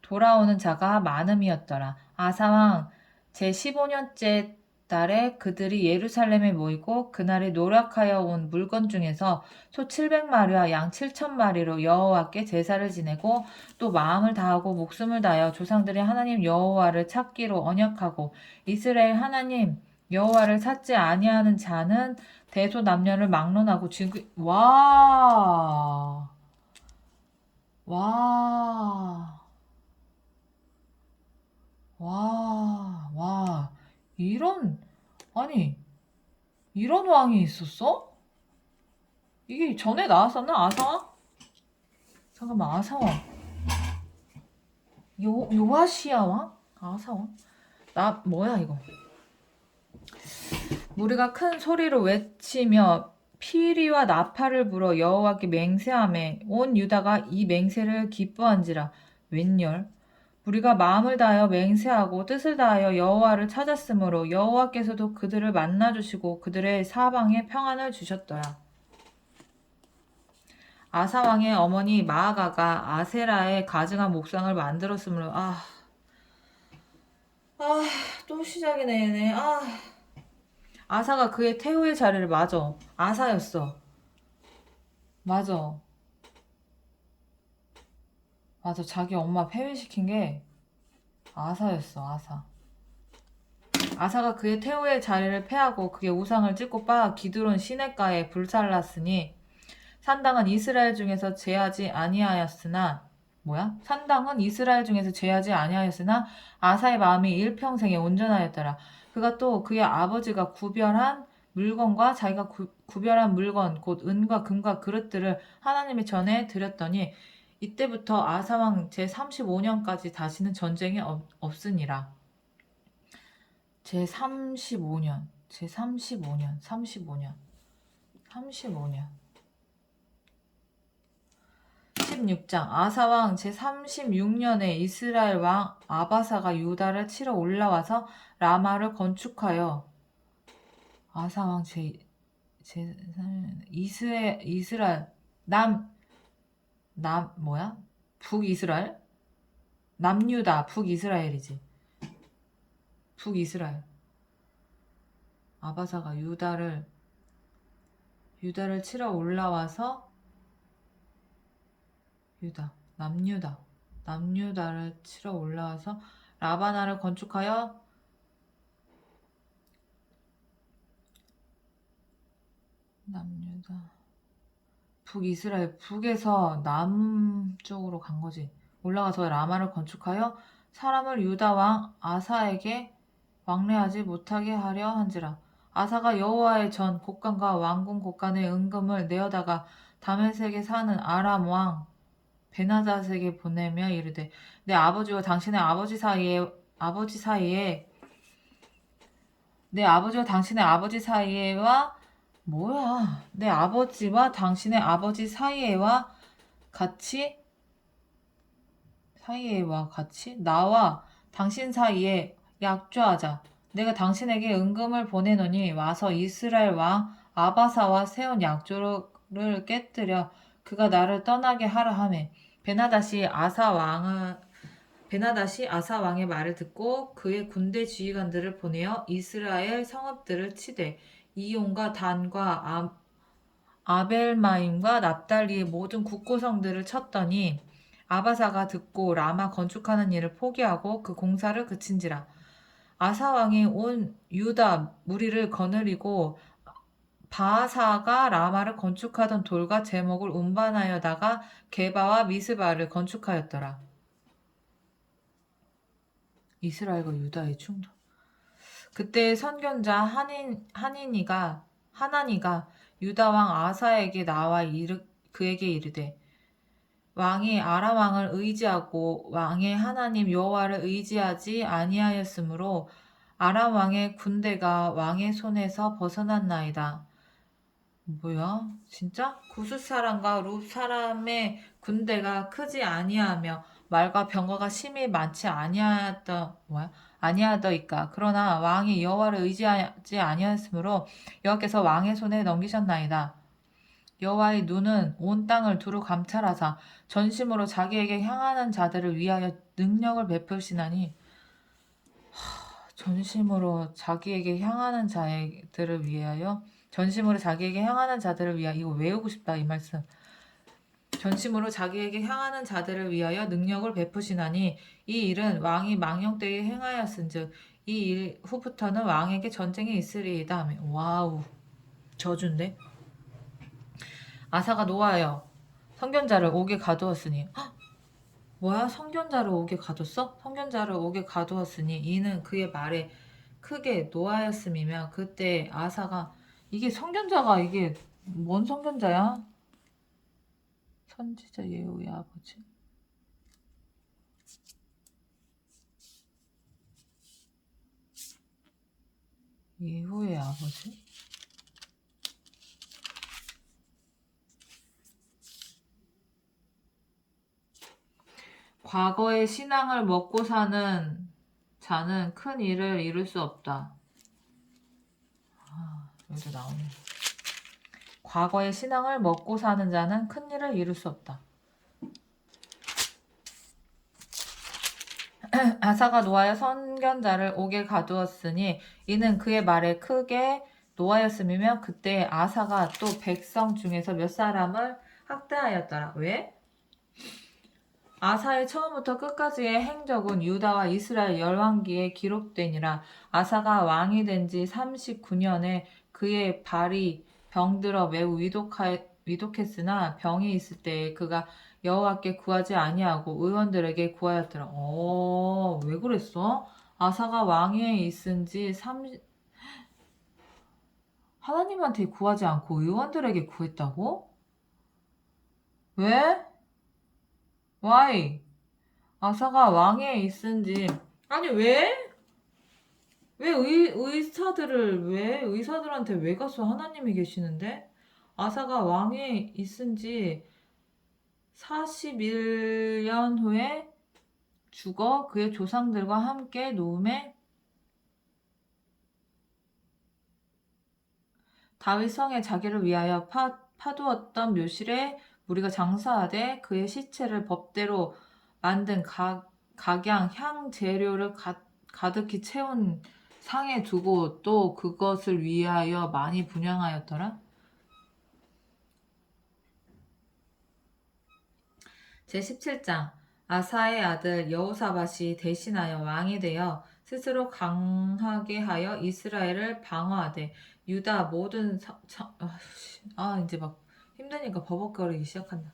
돌아오는 자가 많음이었더라. 아사왕 제15년째 달에 그들이 예루살렘에 모이고 그날에 노력하여 온 물건 중에서 소 700마리와 양 7,000마리로 여호와께 제사를 지내고 또 마음을 다하고 목숨을 다하여 조상들의 하나님 여호와를 찾기로 언약하고 이스라엘 하나님 여호와를 찾지 아니하는 자는 대소남녀를 막론하고 와 아니 이런 왕이 있었어? 이게 전에 나왔었나? 아사왕? 잠깐만 아사왕 요아시아 왕? 아사왕? 뭐야 이거. 무리가 큰 소리로 외치며 피리와 나팔을 불어 여호와께 맹세하매 온 유다가 이 맹세를 기뻐한지라. 웬열? 우리가 마음을 다하여 맹세하고 뜻을 다하여 여호와를 찾았으므로 여호와께서도 그들을 만나주시고 그들의 사방에 평안을 주셨더라. 아사왕의 어머니 마아가가 아세라의 가증한 목상을 만들었으므로 또 시작이네 얘네. 아사가 그의 태후의 자리를 맞아. 아사였어. 맞아. 맞아. 자기 엄마 폐위시킨 게 아사였어. 아사. 아사가 그의 태후의 자리를 패하고 그의 우상을 찢고 빻아 기드론 시냇가에 불살랐으니 산당은 이스라엘 중에서 제하지 아니하였으나 뭐야? 산당은 이스라엘 중에서 제하지 아니하였으나 아사의 마음이 일평생에 온전하였더라. 그가 또 그의 아버지가 구별한 물건과 자기가 구별한 물건 곧 은과 금과 그릇들을 하나님의 전에 드렸더니 이때부터 아사왕 제35년까지 다시는 전쟁이 없으니라. 제35년 16장 아사왕 제36년에 이스라엘 왕 아바사가 유다를 치러 올라와서 라마를 건축하여 아사왕 이스라엘 뭐야? 북이스라엘? 남유다 북이스라엘이지. 북이스라엘. 아바사가 유다를 치러 올라와서 남유다를 치러 올라와서 라바나를 건축하여 남유다 북이스라엘 북에서 남쪽으로 간 거지. 올라가서 라마를 건축하여 사람을 유다 왕 아사에게 왕래하지 못하게 하려 한지라. 아사가 여호와의 전 곳간과 왕궁 곳간의 은금을 내어다가 다메섹에 사는 아람 왕 베나닷에게 보내며 이르되 내 아버지와 당신의 아버지 사이에 내 아버지와 당신의 아버지 사이에와 뭐야? 내 아버지와 당신의 아버지 사이에와 같이 나와 당신 사이에 약조하자. 내가 당신에게 은금을 보내노니 와서 이스라엘 왕 아바사와 세운 약조를 깨뜨려 그가 나를 떠나게 하라 하매 베나닷이 아사 왕의 말을 듣고 그의 군대 지휘관들을 보내어 이스라엘 성읍들을 치되 이온과 단과 아벨마임과 납달리의 모든 국고성들을 쳤더니 아바사가 듣고 라마 건축하는 일을 포기하고 그 공사를 그친지라. 아사 왕이 온 유다 무리를 거느리고 바하사가 라마를 건축하던 돌과 제목을 운반하여다가 게바와 미스바를 건축하였더라. 이스라엘과 유다의 충돌. 그때 선견자 하나니가 유다 왕 아사에게 나와 그에게 이르되 왕이 아람 왕을 의지하고 왕의 하나님 여호와를 의지하지 아니하였으므로 아람 왕의 군대가 왕의 손에서 벗어났나이다. 뭐야? 진짜? 구스 사람과 룹 사람의 군대가 크지 아니하며 말과 병거가 심히 많지 아니하더이까. 그러나 왕이 여호와를 의지하지 아니하였으므로 여호와께서 왕의 손에 넘기셨나이다. 여호와의 눈은 온 땅을 두루 감찰하사 전심으로 자기에게 향하는 자들을 위하여 능력을 베푸시나니 전심으로 자기에게 향하는 자들을 위하여 이거 외우고 싶다 이 말씀. 전심으로 자기에게 향하는 자들을 위하여 능력을 베푸시나니 이 일은 왕이 망령 때에 행하였은즉 이 일 후부터는 왕에게 전쟁이 있으리이다 하며. 와우, 저주인데. 아사가 노하여 선견자를 옥에 가두었으니 뭐야? 선견자를 옥에 가뒀어? 선견자를 옥에 가두었으니 이는 그의 말에 크게 노하였음이며 그때 아사가 이게 선견자가 이게 뭔 선견자야? 선지자 예후의 아버지. 예후의 아버지? 과거의 신앙을 먹고 사는 자는 큰 일을 이룰 수 없다. 여기도 나오네. 과거의 신앙을 먹고 사는 자는 큰 일을 이룰 수 없다. 아사가 노하여 선견자를 옥에 가두었으니 이는 그의 말에 크게 노아였음이면 그때 아사가 또 백성 중에서 몇 사람을 학대하였더라. 왜? 아사의 처음부터 끝까지의 행적은 유다와 이스라엘 열왕기에 기록되니라. 아사가 왕이 된 지 39년에 그의 발이 병들어 매우 위독했으나 병이 있을 때에 그가 여호와께 구하지 아니하고 의원들에게 구하였더라. 왜 그랬어? 아사가 왕위에 있은 지 하나님한테 구하지 않고 의원들에게 구했다고? 왜? Why? 아사가 왕위에 있은 지 아니 왜? 왜 의사들한테 왜 갔어? 하나님이 계시는데? 아사가 왕위에 있은 지 41년 후에 죽어 그의 조상들과 함께 노음에 다윗 성에 자기를 위하여 파두었던 묘실에 무리가 장사하되 그의 시체를 법대로 만든 각양 향 재료를 가득히 채운 상에 두고 또 그것을 위하여 많이 분향하였더라. 제17장 아사의 아들 여호사밧이 대신하여 왕이 되어 스스로 강하게 하여 이스라엘을 방어하되 유다 모든 이제 막 힘드니까 버벅거리기 시작한다.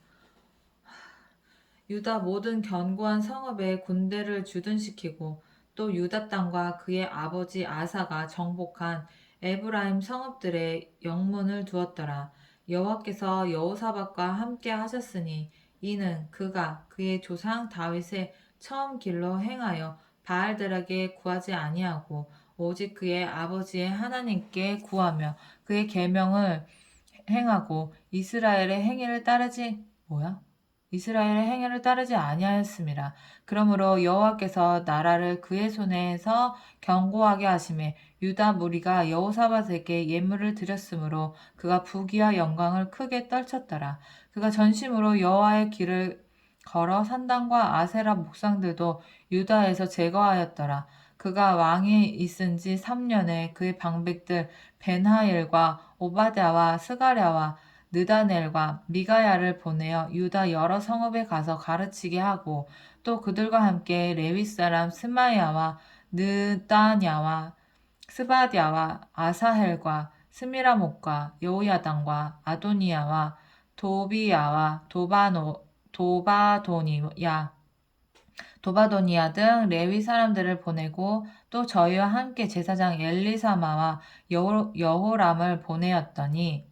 유다 모든 견고한 성읍에 군대를 주둔시키고 또 유다 땅과 그의 아버지 아사가 정복한 에브라임 성읍들의 영문을 두었더라. 여호와께서 여호사밧과 함께 하셨으니 이는 그가 그의 조상 다윗의 처음 길로 행하여 바알들에게 구하지 아니하고 오직 그의 아버지의 하나님께 구하며 그의 계명을 행하고 이스라엘의 행위를 따르지 아니하였음이라. 그러므로 여호와께서 나라를 그의 손에서 견고하게 하심에 유다 무리가 여호사밧에게 예물을 드렸으므로 그가 부귀와 영광을 크게 떨쳤더라. 그가 전심으로 여호와의 길을 걸어 산당과 아세라 목상들도 유다에서 제거하였더라. 그가 왕이 있은 지 3년에 그의 방백들 벤하일과 오바댜와 스가랴와 느다넬과 미가야를 보내어 유다 여러 성읍에 가서 가르치게 하고 또 그들과 함께 레위 사람 스마야와 느다냐와 스바랴와 아사헬과 스미라목과 여호야당과 아도니야와 도비야와 도바도니야 등 레위 사람들을 보내고 또 저희와 함께 제사장 엘리사마와 여호람을 보내었더니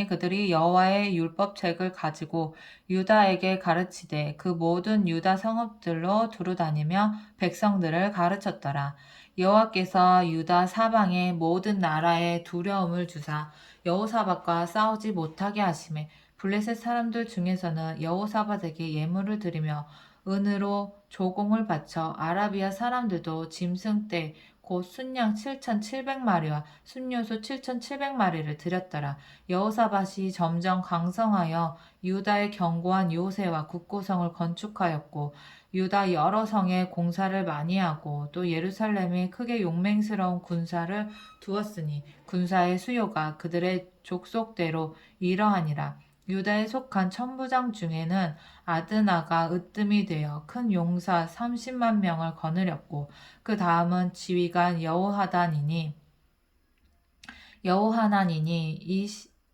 그들이 여호와의 율법책을 가지고 유다에게 가르치되 그 모든 유다 성읍들로 두루다니며 백성들을 가르쳤더라. 여호와께서 유다 사방의 모든 나라에 두려움을 주사 여호사밧과 싸우지 못하게 하시매 블레셋 사람들 중에서는 여호사밧에게 예물을 드리며 은으로 조공을 바쳐 아라비아 사람들도 짐승떼 곧 순양 7,700마리와 순요소 7,700마리를 드렸더라. 여호사밧이 점점 강성하여 유다의 견고한 요새와 국고성을 건축하였고 유다 여러 성에 공사를 많이 하고 또 예루살렘에 크게 용맹스러운 군사를 두었으니 군사의 수요가 그들의 족속대로 이러하니라. 유다에 속한 천부장 중에는 아드나가 으뜸이 되어 큰 용사 30만 명을 거느렸고 그 다음은 지휘관 여호하나니니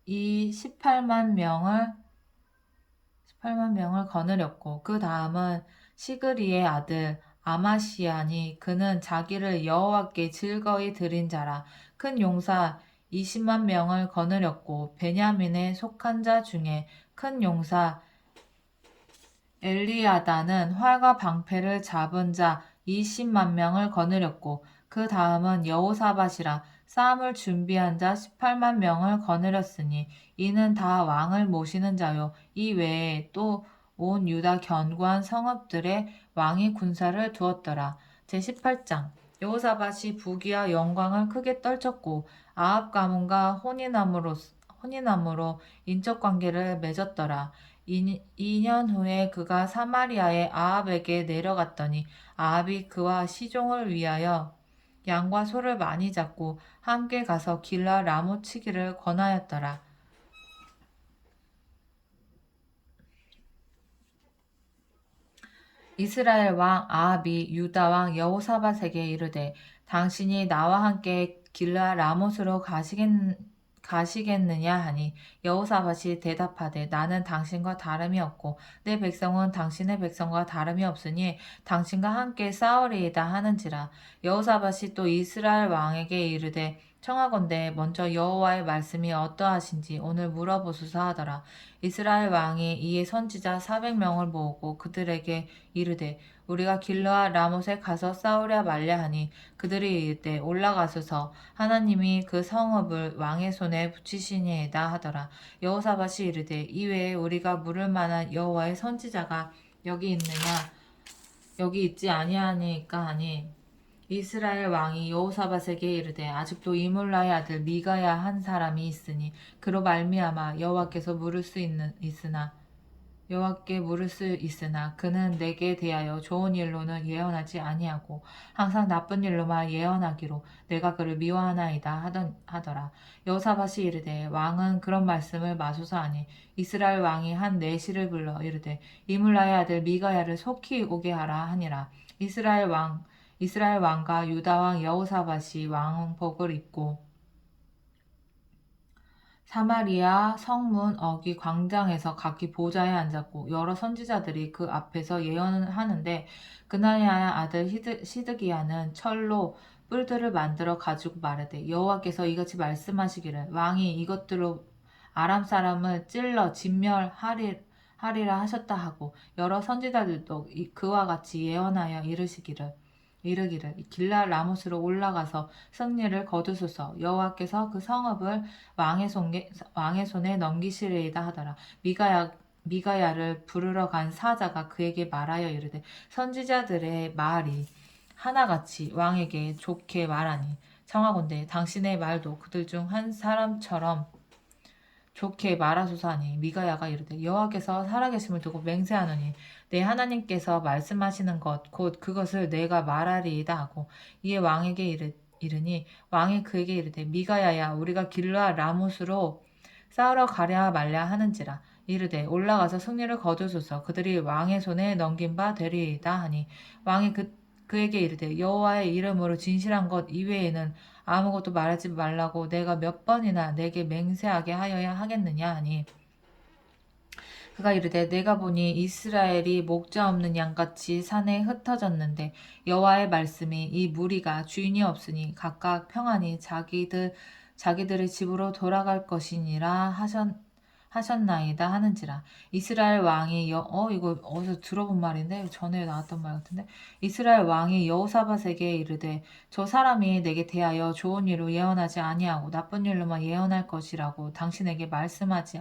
이 18만 명을 거느렸고 그 다음은 시그리의 아들 아마시아니 그는 자기를 여호와께 즐거이 드린 자라. 큰 용사 20만 명을 거느렸고 베냐민에 속한 자 중에 큰 용사 엘리야다는 활과 방패를 잡은 자 20만 명을 거느렸고 그 다음은 여호사밧이라 싸움을 준비한 자 18만 명을 거느렸으니 이는 다 왕을 모시는 자요. 이 외에 또 온 유다 견고한 성읍들에 왕이 군사를 두었더라. 제18장 여호사밧이 부귀와 영광을 크게 떨쳤고 아합 가문과 혼인함으로 인적 관계를 맺었더라. 2년 후에 그가 사마리아의 아합에게 내려갔더니 아합이 그와 시종을 위하여 양과 소를 많이 잡고 함께 가서 길라 라모 치기를 권하였더라. 이스라엘 왕 아합이 유다 왕 여호사밧에게 이르되 당신이 나와 함께 길라 라못으로 가시겠느냐 하니 여호사밧이 대답하되 나는 당신과 다름이 없고 내 백성은 당신의 백성과 다름이 없으니 당신과 함께 싸우리이다 하는지라. 여호사밧이 또 이스라엘 왕에게 이르되 청하건대 먼저 여호와의 말씀이 어떠하신지 오늘 물어보소서 하더라. 이스라엘 왕이 이에 선지자 400명을 모으고 그들에게 이르되 우리가 길르아 라못에 가서 싸우랴 말랴 하니 그들이 이르되 올라가소서 하나님이 그 성읍을 왕의 손에 붙이시니이다 하더라. 여호사밧이 이르되 이외에 우리가 물을 만한 여호와의 선지자가 여기 있느냐 여기 있지 아니하니까 하니 이스라엘 왕이 여호사밧에게 이르되 아직도 이물라의 아들 미가야 한 사람이 있으니 그로 말미암아 여호와께 물을 수 있으나 그는 내게 대하여 좋은 일로는 예언하지 아니하고 항상 나쁜 일로만 예언하기로 내가 그를 미워하나이다 하더라. 여호사밧이 이르되 왕은 그런 말씀을 마소서 하니 이스라엘 왕이 한 내시를 불러 이르되 이물라의 아들 미가야를 속히 오게 하라 하니라. 이스라엘 왕과 유다 왕 여호사밧이 왕복을 입고 사마리아 성문 어귀 광장에서 각기 보좌에 앉았고 여러 선지자들이 그 앞에서 예언을 하는데 그나야의 아들 시드기야는 철로 뿔들을 만들어 가지고 말하되 여호와께서 이같이 말씀하시기를 왕이 이것들로 아람 사람을 찔러 진멸하리라 하셨다 하고 여러 선지자들도 그와 같이 예언하여 이르기를 길라 라못으로 올라가서 승리를 거두소서 여호와께서 그 성읍을 왕의 손에 넘기시리이다 하더라. 미가야를 부르러 간 사자가 그에게 말하여 이르되 선지자들의 말이 하나같이 왕에게 좋게 말하니 청하건대 당신의 말도 그들 중 한 사람처럼 좋게 말하소서 하니 미가야가 이르되 여호와께서 살아계심을 두고 맹세하노니 내 하나님께서 말씀하시는 것 곧 그것을 내가 말하리이다 하고 이에 왕에게 이르니 왕이 그에게 이르되 미가야야 우리가 길르아 라못으로 싸우러 가랴 말랴 하는지라. 이르되 올라가서 승리를 거두소서 그들이 왕의 손에 넘긴 바 되리이다 하니 왕이 그에게 이르되 여호와의 이름으로 진실한 것 이외에는 아무것도 말하지 말라고 내가 몇 번이나 내게 맹세하게 하여야 하겠느냐 하니 그가 이르되 내가 보니 이스라엘이 목자 없는 양같이 산에 흩어졌는데 여호와의 말씀이 이 무리가 주인이 없으니 각각 평안히 자기들의 집으로 돌아갈 것이니라 하셨나이다 하는지라. 이스라엘 왕이 이거 어디서 들어본 말인데 전에 나왔던 말 같은데 이스라엘 왕이 여호사밧에게 이르되 저 사람이 내게 대하여 좋은 일로 예언하지 아니하고 나쁜 일로만 예언할 것이라고 당신에게 말씀하지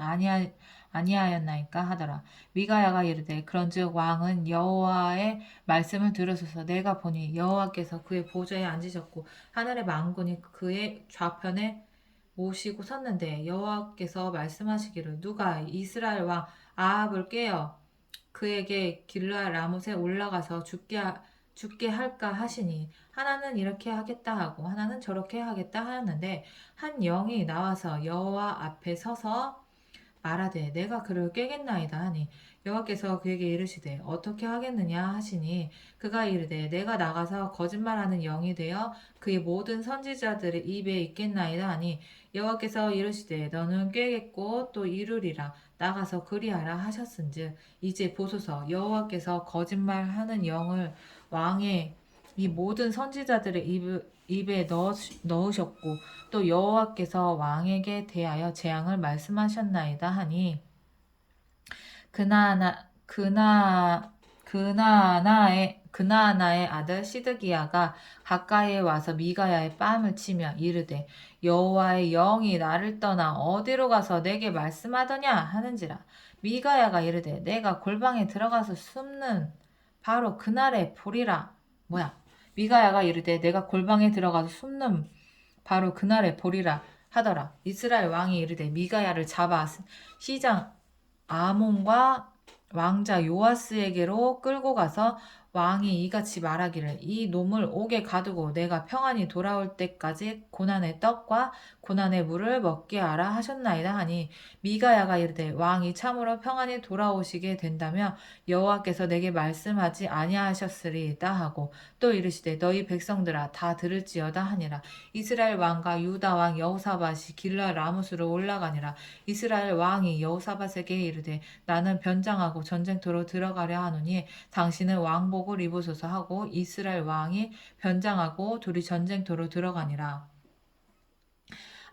아니하였나이까 하더라. 미가야가 이르되 그런즉 왕은 여호와의 말씀을 들으소서 내가 보니 여호와께서 그의 보좌에 앉으셨고 하늘의 만군이 그의 좌편에 모시고 섰는데 여호와께서 말씀하시기를 누가 이스라엘 왕 아합을 깨어 그에게 길르아 라못에 올라가서 죽게 할까 하시니 하나는 이렇게 하겠다 하고 하나는 저렇게 하겠다 하였는데 한 영이 나와서 여호와 앞에 서서 말하되 내가 그를 깨겠나이다 하니 여호와께서 그에게 이르시되 어떻게 하겠느냐 하시니 그가 이르되 내가 나가서 거짓말하는 영이 되어 그의 모든 선지자들의 입에 있겠나이다 하니 여호와께서 이르시되 너는 깨겠고 또 이루리라 나가서 그리하라 하셨은즉 이제 보소서 여호와께서 거짓말하는 영을 왕의 이 모든 선지자들의 입에 넣으셨고 또 여호와께서 왕에게 대하여 재앙을 말씀하셨나이다 하니 그나아나의 아들 시드기야가 가까이에 와서 미가야의 뺨을 치며 이르되 여호와의 영이 나를 떠나 어디로 가서 내게 말씀하더냐 하는지라. 미가야가 이르되 내가 골방에 들어가서 숨는 바로 그날에 보리라. 미가야가 이르되 내가 골방에 들어가서 숨는 바로 그날에 보리라 하더라. 이스라엘 왕이 이르되 미가야를 잡아 시장 아몬과 왕자 요아스에게로 끌고 가서 왕이 이같이 말하기를 이 놈을 옥에 가두고 내가 평안히 돌아올 때까지 고난의 떡과 고난의 물을 먹게 하라 하셨나이다 하니 미가야가 이르되 왕이 참으로 평안히 돌아오시게 된다면 여호와께서 내게 말씀하지 아니하셨으리이다 하고 또 이르시되 너희 백성들아 다 들을지어다 하니라. 이스라엘 왕과 유다 왕 여호사밧이 길라 라못으로 올라가니라. 이스라엘 왕이 여호사밧에게 이르되 나는 변장하고 전쟁터로 들어가려 하노니 당신은 왕복을 입으소서 하고 이스라엘 왕이 변장하고 둘이 전쟁터로 들어가니라.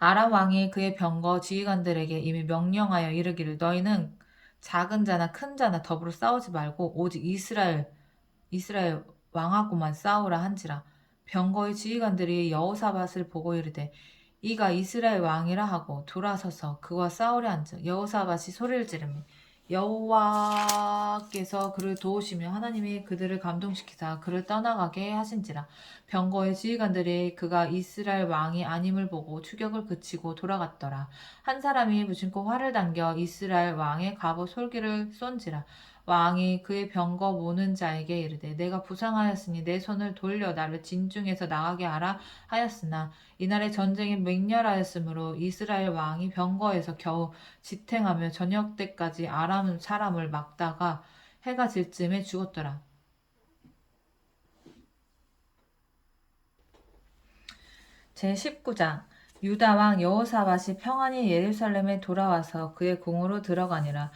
아람 왕이 그의 병거 지휘관들에게 이미 명령하여 이르기를 너희는 작은 자나 큰 자나 더불어 싸우지 말고 오직 이스라엘 왕하고만 싸우라 한지라. 병거의 지휘관들이 여호사밧을 보고 이르되 이가 이스라엘 왕이라 하고 돌아서서 그와 싸우려 한즉 여호사밧이 소리를 지르며 여호와께서 그를 도우시며 하나님이 그들을 감동시키사 그를 떠나가게 하신지라. 병거의 지휘관들이 그가 이스라엘 왕이 아님을 보고 추격을 그치고 돌아갔더라. 한 사람이 무심코 활을 당겨 이스라엘 왕의 갑옷 솔기를 쏜지라. 왕이 그의 병거 모는 자에게 이르되 내가 부상하였으니 내 손을 돌려 나를 진중에서 나가게 하라 하였으나 이날의 전쟁이 맹렬하였으므로 이스라엘 왕이 병거에서 겨우 지탱하며 저녁 때까지 아람 사람을 막다가 해가 질 쯤에 죽었더라. 제19장 유다 왕 여호사밧이 평안히 예루살렘에 돌아와서 그의 궁으로 들어가니라.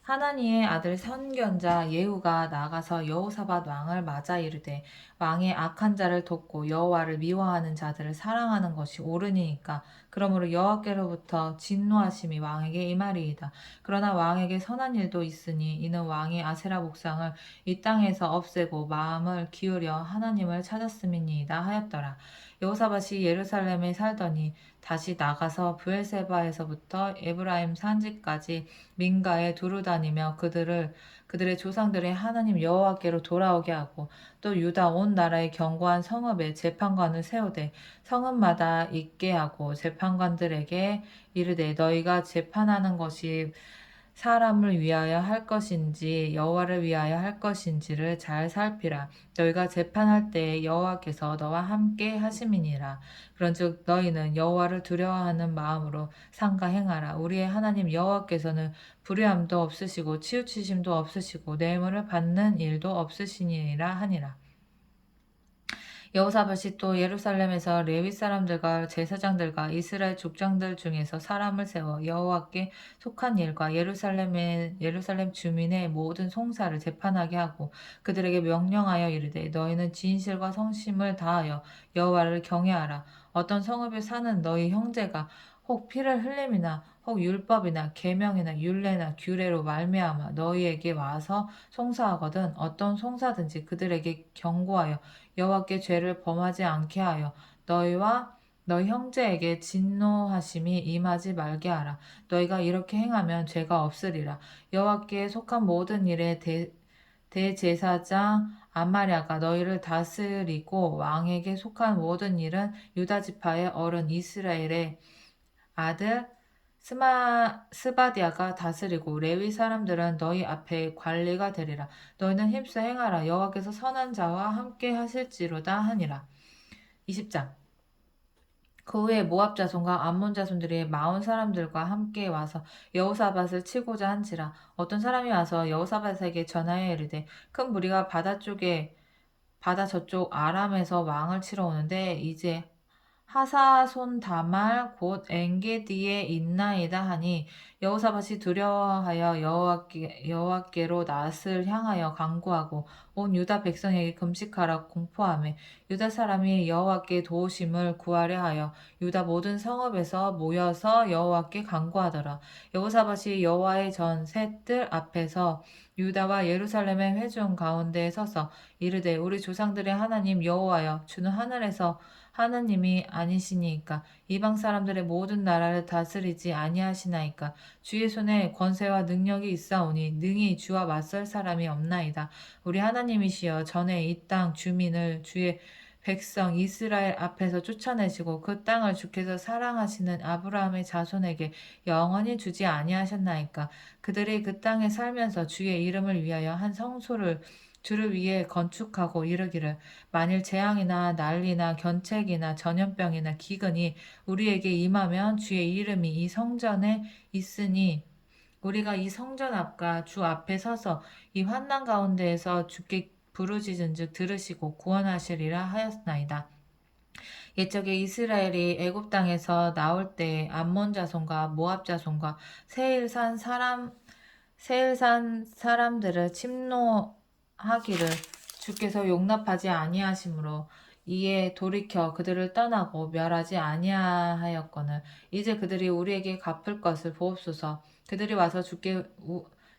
하나니의 아들 선견자 예후가 나가서 여호사밧 왕을 맞아 이르되 왕의 악한 자를 돕고 여호와를 미워하는 자들을 사랑하는 것이 옳으니까 그러므로 여호와께로부터 진노하심이 왕에게 임하리이다. 그러나 왕에게 선한 일도 있으니 이는 왕이 아세라 목상을 이 땅에서 없애고 마음을 기울여 하나님을 찾았음이니이다 하였더라. 여호사밧이 예루살렘에 살더니 다시 나가서 브엘세바에서부터 에브라임 산지까지 민가에 두루 다니며 그들의 조상들의 하나님 여호와께로 돌아오게 하고 또 유다 온 나라의 견고한 성읍에 재판관을 세우되 성읍마다 있게 하고 재판관들에게 이르되 너희가 재판하는 것이 사람을 위하여 할 것인지 여호와를 위하여 할 것인지를 잘 살피라. 너희가 재판할 때에 여호와께서 너와 함께 하심이니라. 그런즉 너희는 여호와를 두려워하는 마음으로 삼가 행하라. 우리의 하나님 여호와께서는 불의함도 없으시고 치우치심도 없으시고 뇌물을 받는 일도 없으시니라 하니라. 여호사밧이 또 예루살렘에서 레위 사람들과 제사장들과 이스라엘 족장들 중에서 사람을 세워 여호와께 속한 일과 예루살렘 주민의 모든 송사를 재판하게 하고 그들에게 명령하여 이르되 너희는 진실과 성심을 다하여 여호와를 경외하라. 어떤 성읍에 사는 너희 형제가 혹 피를 흘림이나 혹 율법이나 계명이나 율례나 규례로 말미암아 너희에게 와서 송사하거든 어떤 송사든지 그들에게 경고하여 여호와께 죄를 범하지 않게 하여 너희와 너희 형제에게 진노하심이 임하지 말게 하라. 너희가 이렇게 행하면 죄가 없으리라. 여호와께 속한 모든 일에 대제사장 아마랴가 너희를 다스리고 왕에게 속한 모든 일은 유다 지파의 어른 이스라엘의 아들 스바디아가 다스리고 레위 사람들은 너희 앞에 관리가 되리라. 너희는 힘써 행하라. 여호와께서 선한 자와 함께 하실지로다 하니라. 20장 그 후에 모압 자손과 암몬 자손들이 마온 사람들과 함께 와서 여호사밧을 치고자 한지라. 어떤 사람이 와서 여호사밧에게 전하여 이르되 큰 무리가 바다 저쪽 아람에서 왕을 치러 오는데 이제 하사손 다말 곧 엔게디에 있나이다 하니 여호사밧이 두려워하여 여호와께로 낯을 향하여 간구하고 온 유다 백성에게 금식하라 공포하며 유다 사람이 여호와께 도우심을 구하려 하여 유다 모든 성읍에서 모여서 여호와께 간구하더라. 여호사밧이 여호와의 전 셋들 앞에서 유다와 예루살렘의 회중 가운데에 서서 이르되 우리 조상들의 하나님 여호와여 주는 하늘에서 하나님이 아니시니까 이방 사람들의 모든 나라를 다스리지 아니하시나이까 주의 손에 권세와 능력이 있사오니 능히 주와 맞설 사람이 없나이다. 우리 하나님이시여 전에 이 땅 주민을 주의 백성 이스라엘 앞에서 쫓아내시고 그 땅을 주께서 사랑하시는 아브라함의 자손에게 영원히 주지 아니하셨나이까 그들이 그 땅에 살면서 주의 이름을 위하여 한 성소를 주를 위해 건축하고 이르기를 만일 재앙이나 난리나 견책이나 전염병이나 기근이 우리에게 임하면 주의 이름이 이 성전에 있으니 우리가 이 성전 앞과 주 앞에 서서 이 환난 가운데에서 주께 부르짖은즉 들으시고 구원하시리라 하였나이다. 옛적에 이스라엘이 애굽 땅에서 나올 때 암몬 자손과 모압 자손과 세일산 사람들을 침노하기를 주께서 용납하지 아니하심으로 이에 돌이켜 그들을 떠나고 멸하지 아니하였거늘 이제 그들이 우리에게 갚을 것을 보옵소서. 그들이 와서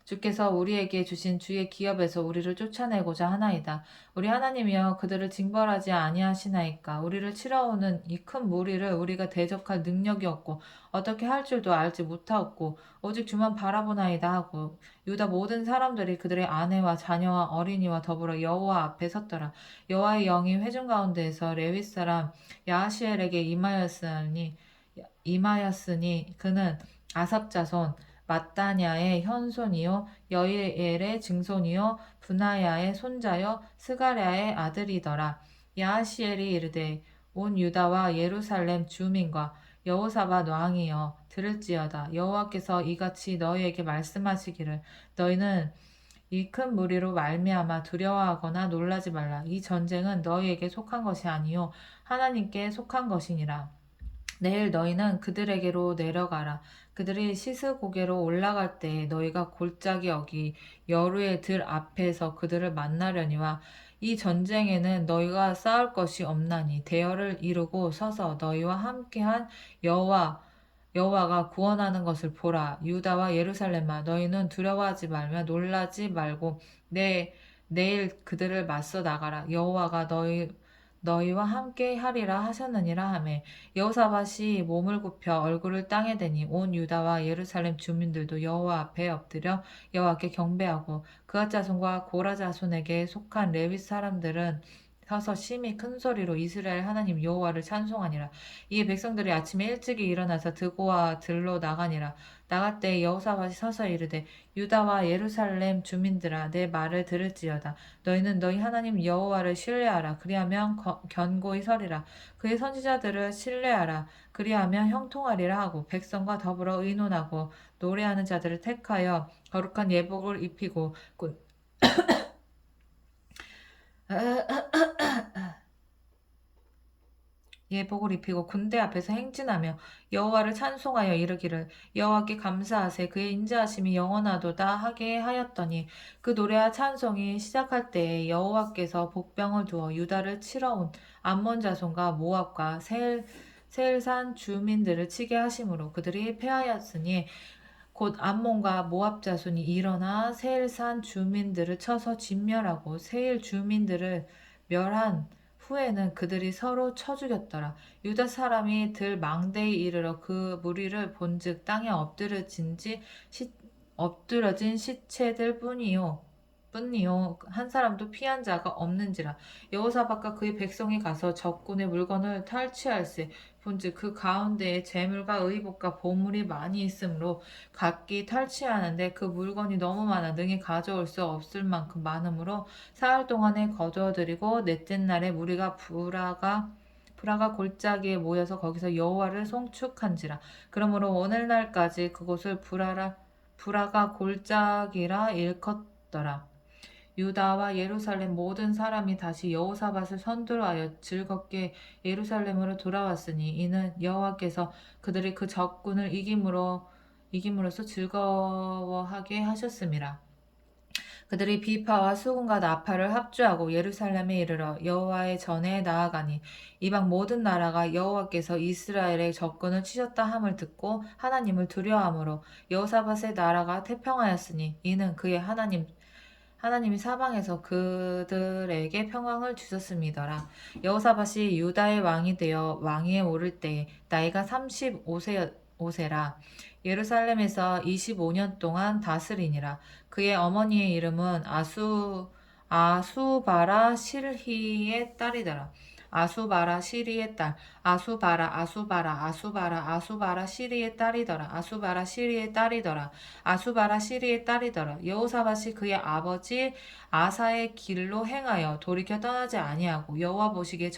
주께서 우리에게 주신 주의 기업에서 우리를 쫓아내고자 하나이다. 우리 하나님이여 그들을 징벌하지 아니하시나이까. 우리를 치러오는 이 큰 무리를 우리가 대적할 능력이 없고 어떻게 할 줄도 알지 못하옵고 오직 주만 바라보나이다 하고 유다 모든 사람들이 그들의 아내와 자녀와 어린이와 더불어 여호와 앞에 섰더라. 여호와의 영이 회중 가운데에서 레위 사람 야하시엘에게 임하였으니 그는 아삽 자손 마따냐의 현손이요 여이엘의 증손이요 분하야의 손자요 스가랴의 아들이더라. 야하시엘이 이르되 온 유다와 예루살렘 주민과 여호사밧 왕이여 들을지어다. 여호와께서 이같이 너희에게 말씀하시기를 너희는 이 큰 무리로 말미암아 두려워하거나 놀라지 말라. 이 전쟁은 너희에게 속한 것이 아니요 하나님께 속한 것이니라. 내일 너희는 그들에게로 내려가라. 그들이 시스고개로 올라갈 때 너희가 골짜기 여기 여루의 들 앞에서 그들을 만나려니와 이 전쟁에는 너희가 싸울 것이 없나니 대열을 이루고 서서 너희와 함께한 여호와가 구원하는 것을 보라. 유다와 예루살렘아 너희는 두려워하지 말며 놀라지 말고 내일 그들을 맞서 나가라. 여호와가 너희와 함께 하리라 하셨느니라 하매 여호사밧이 몸을 굽혀 얼굴을 땅에 대니 온 유다와 예루살렘 주민들도 여호와 앞에 엎드려 여호와께 경배하고 그앗 자손과 고라 자손에게 속한 레위 사람들은 서서 심히 큰 소리로 이스라엘 하나님 여호와를 찬송하니라. 이에 백성들이 아침에 일찍이 일어나서 드고와 들로 나가니라. 나갈 때 여호사밧이 서서 이르되 유다와 예루살렘 주민들아 내 말을 들을지어다. 너희는 너희 하나님 여호와를 신뢰하라. 그리하면 견고히 서리라. 그의 선지자들을 신뢰하라. 그리하면 형통하리라 하고 백성과 더불어 의논하고 노래하는 자들을 택하여 거룩한 예복을 입히고 예복을 입히고 군대 앞에서 행진하며 여호와를 찬송하여 이르기를 여호와께 감사하세 그의 인자하심이 영원하도다 하게 하였더니 그 노래와 찬송이 시작할 때에 여호와께서 복병을 두어 유다를 치러 온 암몬 자손과 모압과 세일산 주민들을 치게 하심으로 그들이 패하였으니 곧 암몬과 모압 자손이 일어나 세일산 주민들을 쳐서 진멸하고 세일 주민들을 멸한 후에는 그들이 서로 쳐 죽였더라. 유다 사람이 들 망대에 이르러 그 무리를 본즉 땅에 엎드러진 시체들 뿐이요 한 사람도 피한 자가 없는지라. 여호사밧과 그의 백성이 가서 적군의 물건을 탈취할세 본즉 그 가운데에 재물과 의복과 보물이 많이 있으므로 각기 탈취하는데 그 물건이 너무 많아 능히 가져올 수 없을 만큼 많으므로 사흘 동안에 거두어들이고 넷째 날에 무리가 브라가 골짜기에 모여서 거기서 여호와를 송축한지라. 그러므로 오늘날까지 그곳을 브라가 골짜기라 일컫더라. 유다와 예루살렘 모든 사람이 다시 여호사밧을 선두로하여 즐겁게 예루살렘으로 돌아왔으니 이는 여호와께서 그들이 그 적군을 이김으로써 즐거워하게 하셨음이라. 그들이 비파와 수금과 나팔을 합주하고 예루살렘에 이르러 여호와의 전에 나아가니 이방 모든 나라가 여호와께서 이스라엘의 적군을 치셨다 함을 듣고 하나님을 두려워하므로 여호사밧의 나라가 태평하였으니 이는 그의 하나님이 사방에서 그들에게 평강을 주셨음이더라. 여호사밧이 유다의 왕이 되어 왕위에 오를 때 나이가 35세라. 예루살렘에서 25년 동안 다스리니라. 그의 어머니의 이름은 아수바라 실히의 딸이더라. 아수바라 시리의 딸. 아수바라 아수바라 아수바라 아수바라 시리의 딸이더라. 아수바라 시리의 딸이더라. 아수바라 시리의 딸이더라. 여호사밧이 그의 아버지 아사의 길로 행하여 돌이켜 떠나지 아니하고 여호와 보시기에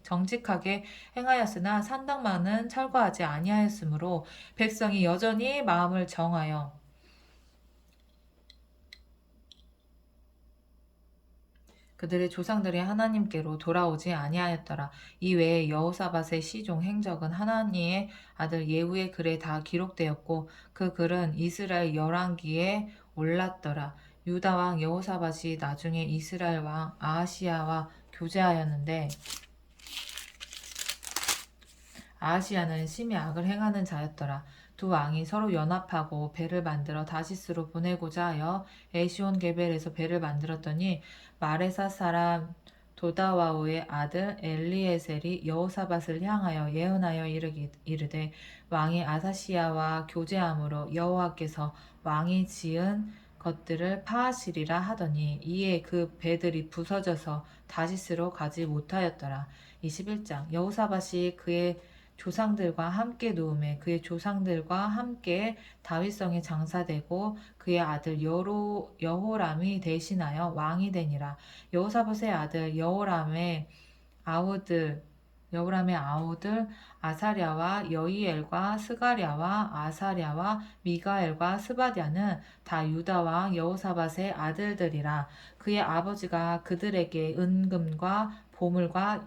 정직하게 행하였으나 산당만은 철거하지 아니하였으므로 백성이 여전히 마음을 정하여 그들의 조상들이 하나님께로 돌아오지 아니하였더라. 이외에 여호사밧의 시종 행적은 하나니의 아들 예후의 글에 다 기록되었고 그 글은 이스라엘 열왕기에 올랐더라. 유다 왕 여호사밧이 나중에 이스라엘 왕 아하시야와 교제하였는데 아하시야는 심히 악을 행하는 자였더라. 두 왕이 서로 연합하고 배를 만들어 다시스로 보내고자 하여 에시온 게벨에서 배를 만들었더니 마레사 사람 도다와우의 아들 엘리에셀이 여호사밧을 향하여 예언하여 이르되 왕이 아사시야와 교제함으로 여호와께서 왕이 지은 것들을 파하시리라 하더니 이에 그 배들이 부서져서 다시스로 가지 못하였더라. 21장 여호사밧이 그의 조상들과 함께 누움에 그의 조상들과 함께 다윗성에 장사되고 그의 아들 여호람이 대신하여 왕이 되니라. 여호사밧의 아들 여호람의 아우들 아사랴와 여이엘과 스가랴와 아사랴와 미가엘과 스바디아는 다 유다 왕 여호사밧의 아들들이라. 그의 아버지가 그들에게 은금과 보물과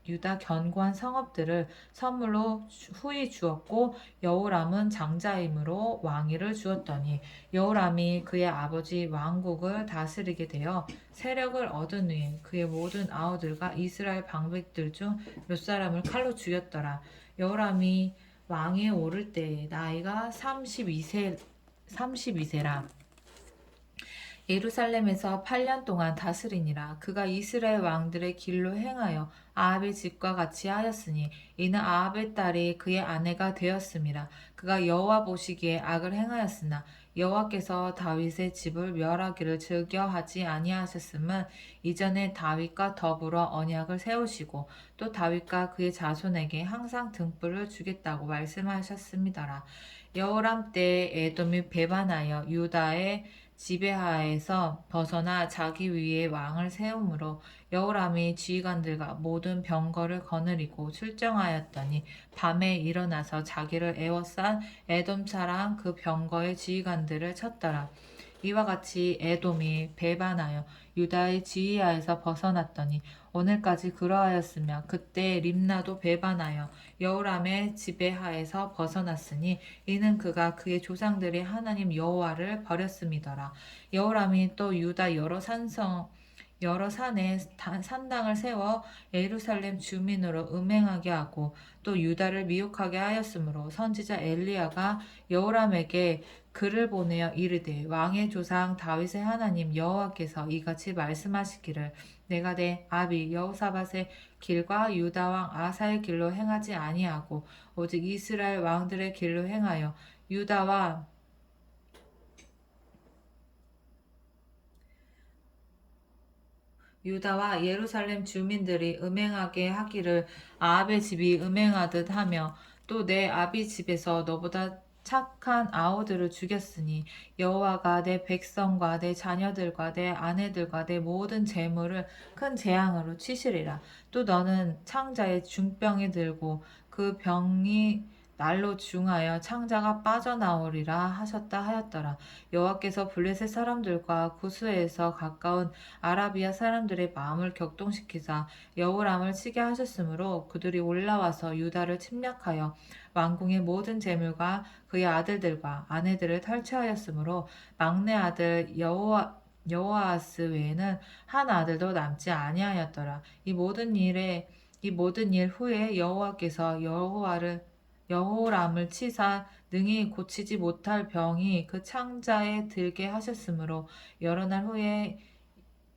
유다 견고한 성읍들을 선물로 후히 주었고 여호람은 장자이므로 왕위를 주었더니 여호람이 그의 아버지 왕국을 다스리게 되어 세력을 얻은 후에 그의 모든 아우들과 이스라엘 방백들 중 몇 사람을 칼로 죽였더라. 여호람이 왕위에 오를 때에 나이가 32세라. 예루살렘에서 8년 동안 다스리니라. 그가 이스라엘 왕들의 길로 행하여 아합의 집과 같이 하였으니 이는 아합의 딸이 그의 아내가 되었음이라. 그가 여호와 보시기에 악을 행하였으나 여호와께서 다윗의 집을 멸하기를 즐겨하지 아니하셨음은 이전에 다윗과 더불어 언약을 세우시고 또 다윗과 그의 자손에게 항상 등불을 주겠다고 말씀하셨습니다라. 여호람 때 에돔이 배반하여 유다의 지배하에서 벗어나 자기 위에 왕을 세우므로 여호람이 지휘관들과 모든 병거를 거느리고 출정하였더니 밤에 일어나서 자기를 에워싼 에돔 사람 그 병거의 지휘관들을 쳤더라. 이와 같이 에돔이 배반하여 유다의 지휘하에서 벗어났더니 오늘까지 그러하였으며 그때 림나도 배반하여 여호람의 지배하에서 벗어났으니 이는 그가 그의 조상들의 하나님 여호와를 버렸음이더라. 여호람이 또 유다 여러 산에 산당을 세워 예루살렘 주민으로 음행하게 하고 또 유다를 미혹하게 하였으므로 선지자 엘리야가 여호람에게 글을 보내어 이르되 왕의 조상 다윗의 하나님 여호와께서 이같이 말씀하시기를 내가 내 아비 여호사밧의 길과 유다 왕 아사의 길로 행하지 아니하고 오직 이스라엘 왕들의 길로 행하여 유다와 예루살렘 주민들이 음행하게 하기를 아합의 집이 음행하듯 하며 또 내 아비 집에서 너보다 착한 아우들을 죽였으니 여호와가 내 백성과 내 자녀들과 내 아내들과 내 모든 재물을 큰 재앙으로 치시리라. 또 너는 창자의 중병이 들고 그 병이 날로 중하여 창자가 빠져나오리라 하셨다 하였더라. 여호와께서 블레셋 사람들과 구스에서 가까운 아라비아 사람들의 마음을 격동시키사 여호람을 치게 하셨으므로 그들이 올라와서 유다를 침략하여 왕궁의 모든 재물과 그의 아들들과 아내들을 탈취하였으므로 막내 아들 여호아스 외에는 한 아들도 남지 아니하였더라. 이 모든 일 후에 여호와께서 여호람을 치사 능히 고치지 못할 병이 그 창자에 들게 하셨으므로 여러 날 후에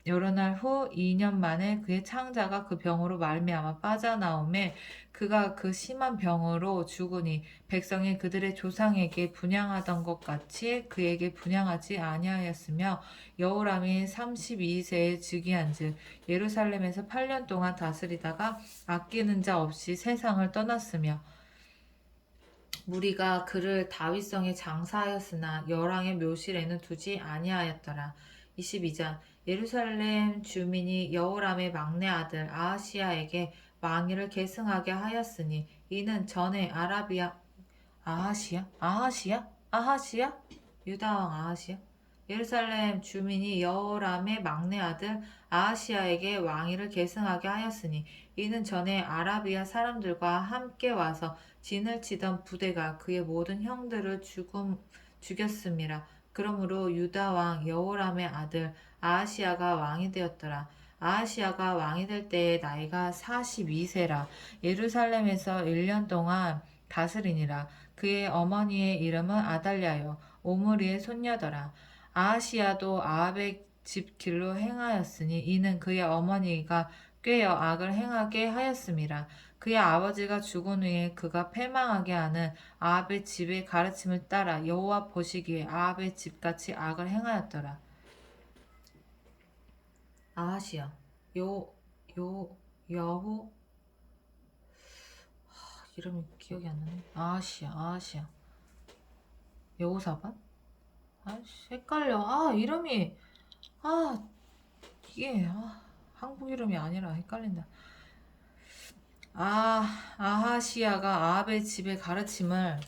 여러 날 후 2년 만에 그의 창자가 그 병으로 말미암아 빠져나오매 그가 그 심한 병으로 죽으니 백성이 그들의 조상에게 분향하던 것 같이 그에게 분향하지 아니하였으며 여호람이 32세에 즉위한즉 예루살렘에서 8년 동안 다스리다가 아끼는 자 없이 세상을 떠났으며 무리가 그를 다윗성에 장사하였으나 열왕의 묘실에는 두지 아니하였더라. 22장 예루살렘 주민이 여호람의 막내 아들 아하시야에게 왕위를 계승하게 하였으니 이는 전에 아하시야? 유다 왕 아하시야? 예루살렘 주민이 여호람의 막내 아들 아하시야에게 왕위를 계승하게 하였으니 이는 전에 아라비아 사람들과 함께 와서 진을 치던 부대가 그의 모든 형들을 죽였음이라. 그러므로 유다 왕 여호람의 아들 아하시야가 왕이 되었더라. 아하시야가 왕이 될 때의 나이가 42세라. 예루살렘에서 1년 동안 다스리니라. 그의 어머니의 이름은 아달랴요 오므리의 손녀더라. 아하시야도 아합의 집 길로 행하였으니 이는 그의 어머니가 꾀어 악을 행하게 하였음이라. 그의 아버지가 죽은 후에 그가 패망하게 하는 아합의 집의 가르침을 따라 여호와 보시기에 아합의 집같이 악을 행하였더라. 아하시야 여호 이름이 기억이 안 나네. 아하시야 여호사밧? 헷갈려. 이름이 이게 한국 이름이 아니라 헷갈린다. 아하시야가 아합의 집의 가르침을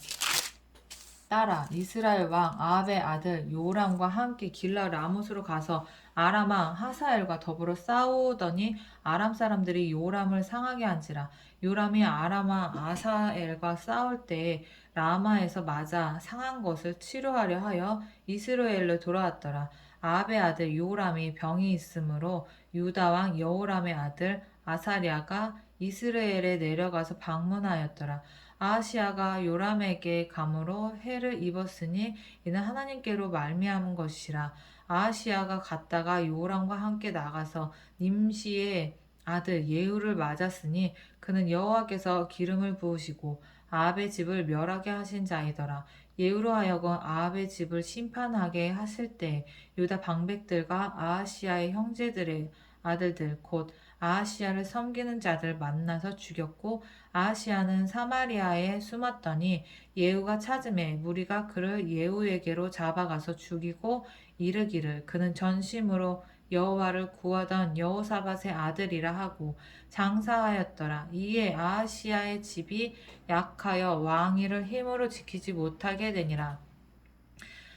따라 이스라엘 왕 아합의 아들 요람과 함께 길라 라못으로 가서 아람 왕 하사엘과 더불어 싸우더니 아람 사람들이 요람을 상하게 한지라. 요람이 아람 왕 아사엘과 싸울 때에 라마에서 맞아 상한 것을 치료하려 하여 이스라엘로 돌아왔더라. 아합의 아들 요람이 병이 있으므로 유다 왕 여호람의 아들 아사랴가 이스라엘에 내려가서 방문하였더라. 아하시야가 요람에게 감으로 해를 입었으니 이는 하나님께로 말미암은 것이라. 아하시야가 갔다가 요람과 함께 나가서 님시의 아들 예후를 맞았으니 그는 여호와께서 기름을 부으시고 아합의 집을 멸하게 하신 자이더라. 예후로 하여금 아합의 집을 심판하게 하실 때 유다 방백들과 아하시야의 형제들의 아들들 곧 아하시야를 섬기는 자들 만나서 죽였고 아하시야는 사마리아에 숨었더니 예후가 찾음에 무리가 그를 예후에게로 잡아가서 죽이고 이르기를 그는 전심으로 여호와를 구하던 여호사밧의 아들이라 하고 장사하였더라. 이에 아하시야의 집이 약하여 왕위를 힘으로 지키지 못하게 되니라.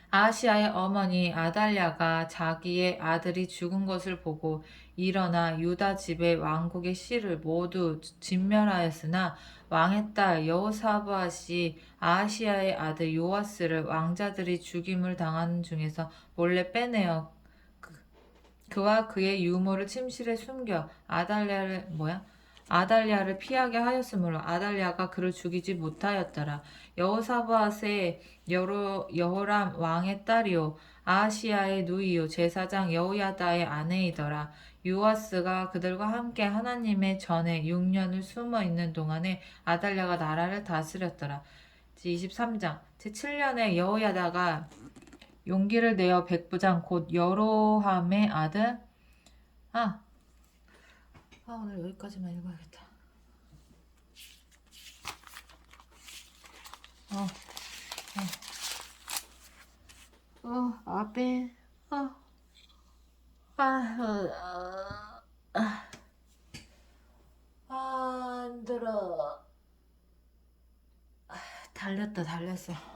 아하시야의 어머니 아달랴가 자기의 아들이 죽은 것을 보고 일어나 유다 집의 왕국의 씨를 모두 진멸하였으나 왕의 딸 여호사밧이 아하시야의 아들 요아스를 왕자들이 죽임을 당하는 중에서 몰래 빼내어 그와 그의 유모를 침실에 숨겨 아달랴를 피하게 하였으므로 아달랴가 그를 죽이지 못하였더라. 여호사밧의 여호람 왕의 딸이요 아하시야의 누이요 제사장 여호야다의 아내이더라. 요아스가 그들과 함께 하나님의 전에 6년을 숨어 있는 동안에 아달랴가 나라를 다스렸더라. 23장 제7년에 여호야다가 용기를 내어 백부장 곧 여로함의 아들 오늘 여기까지만 읽어야겠다. 앞에 안 들어. 달렸어.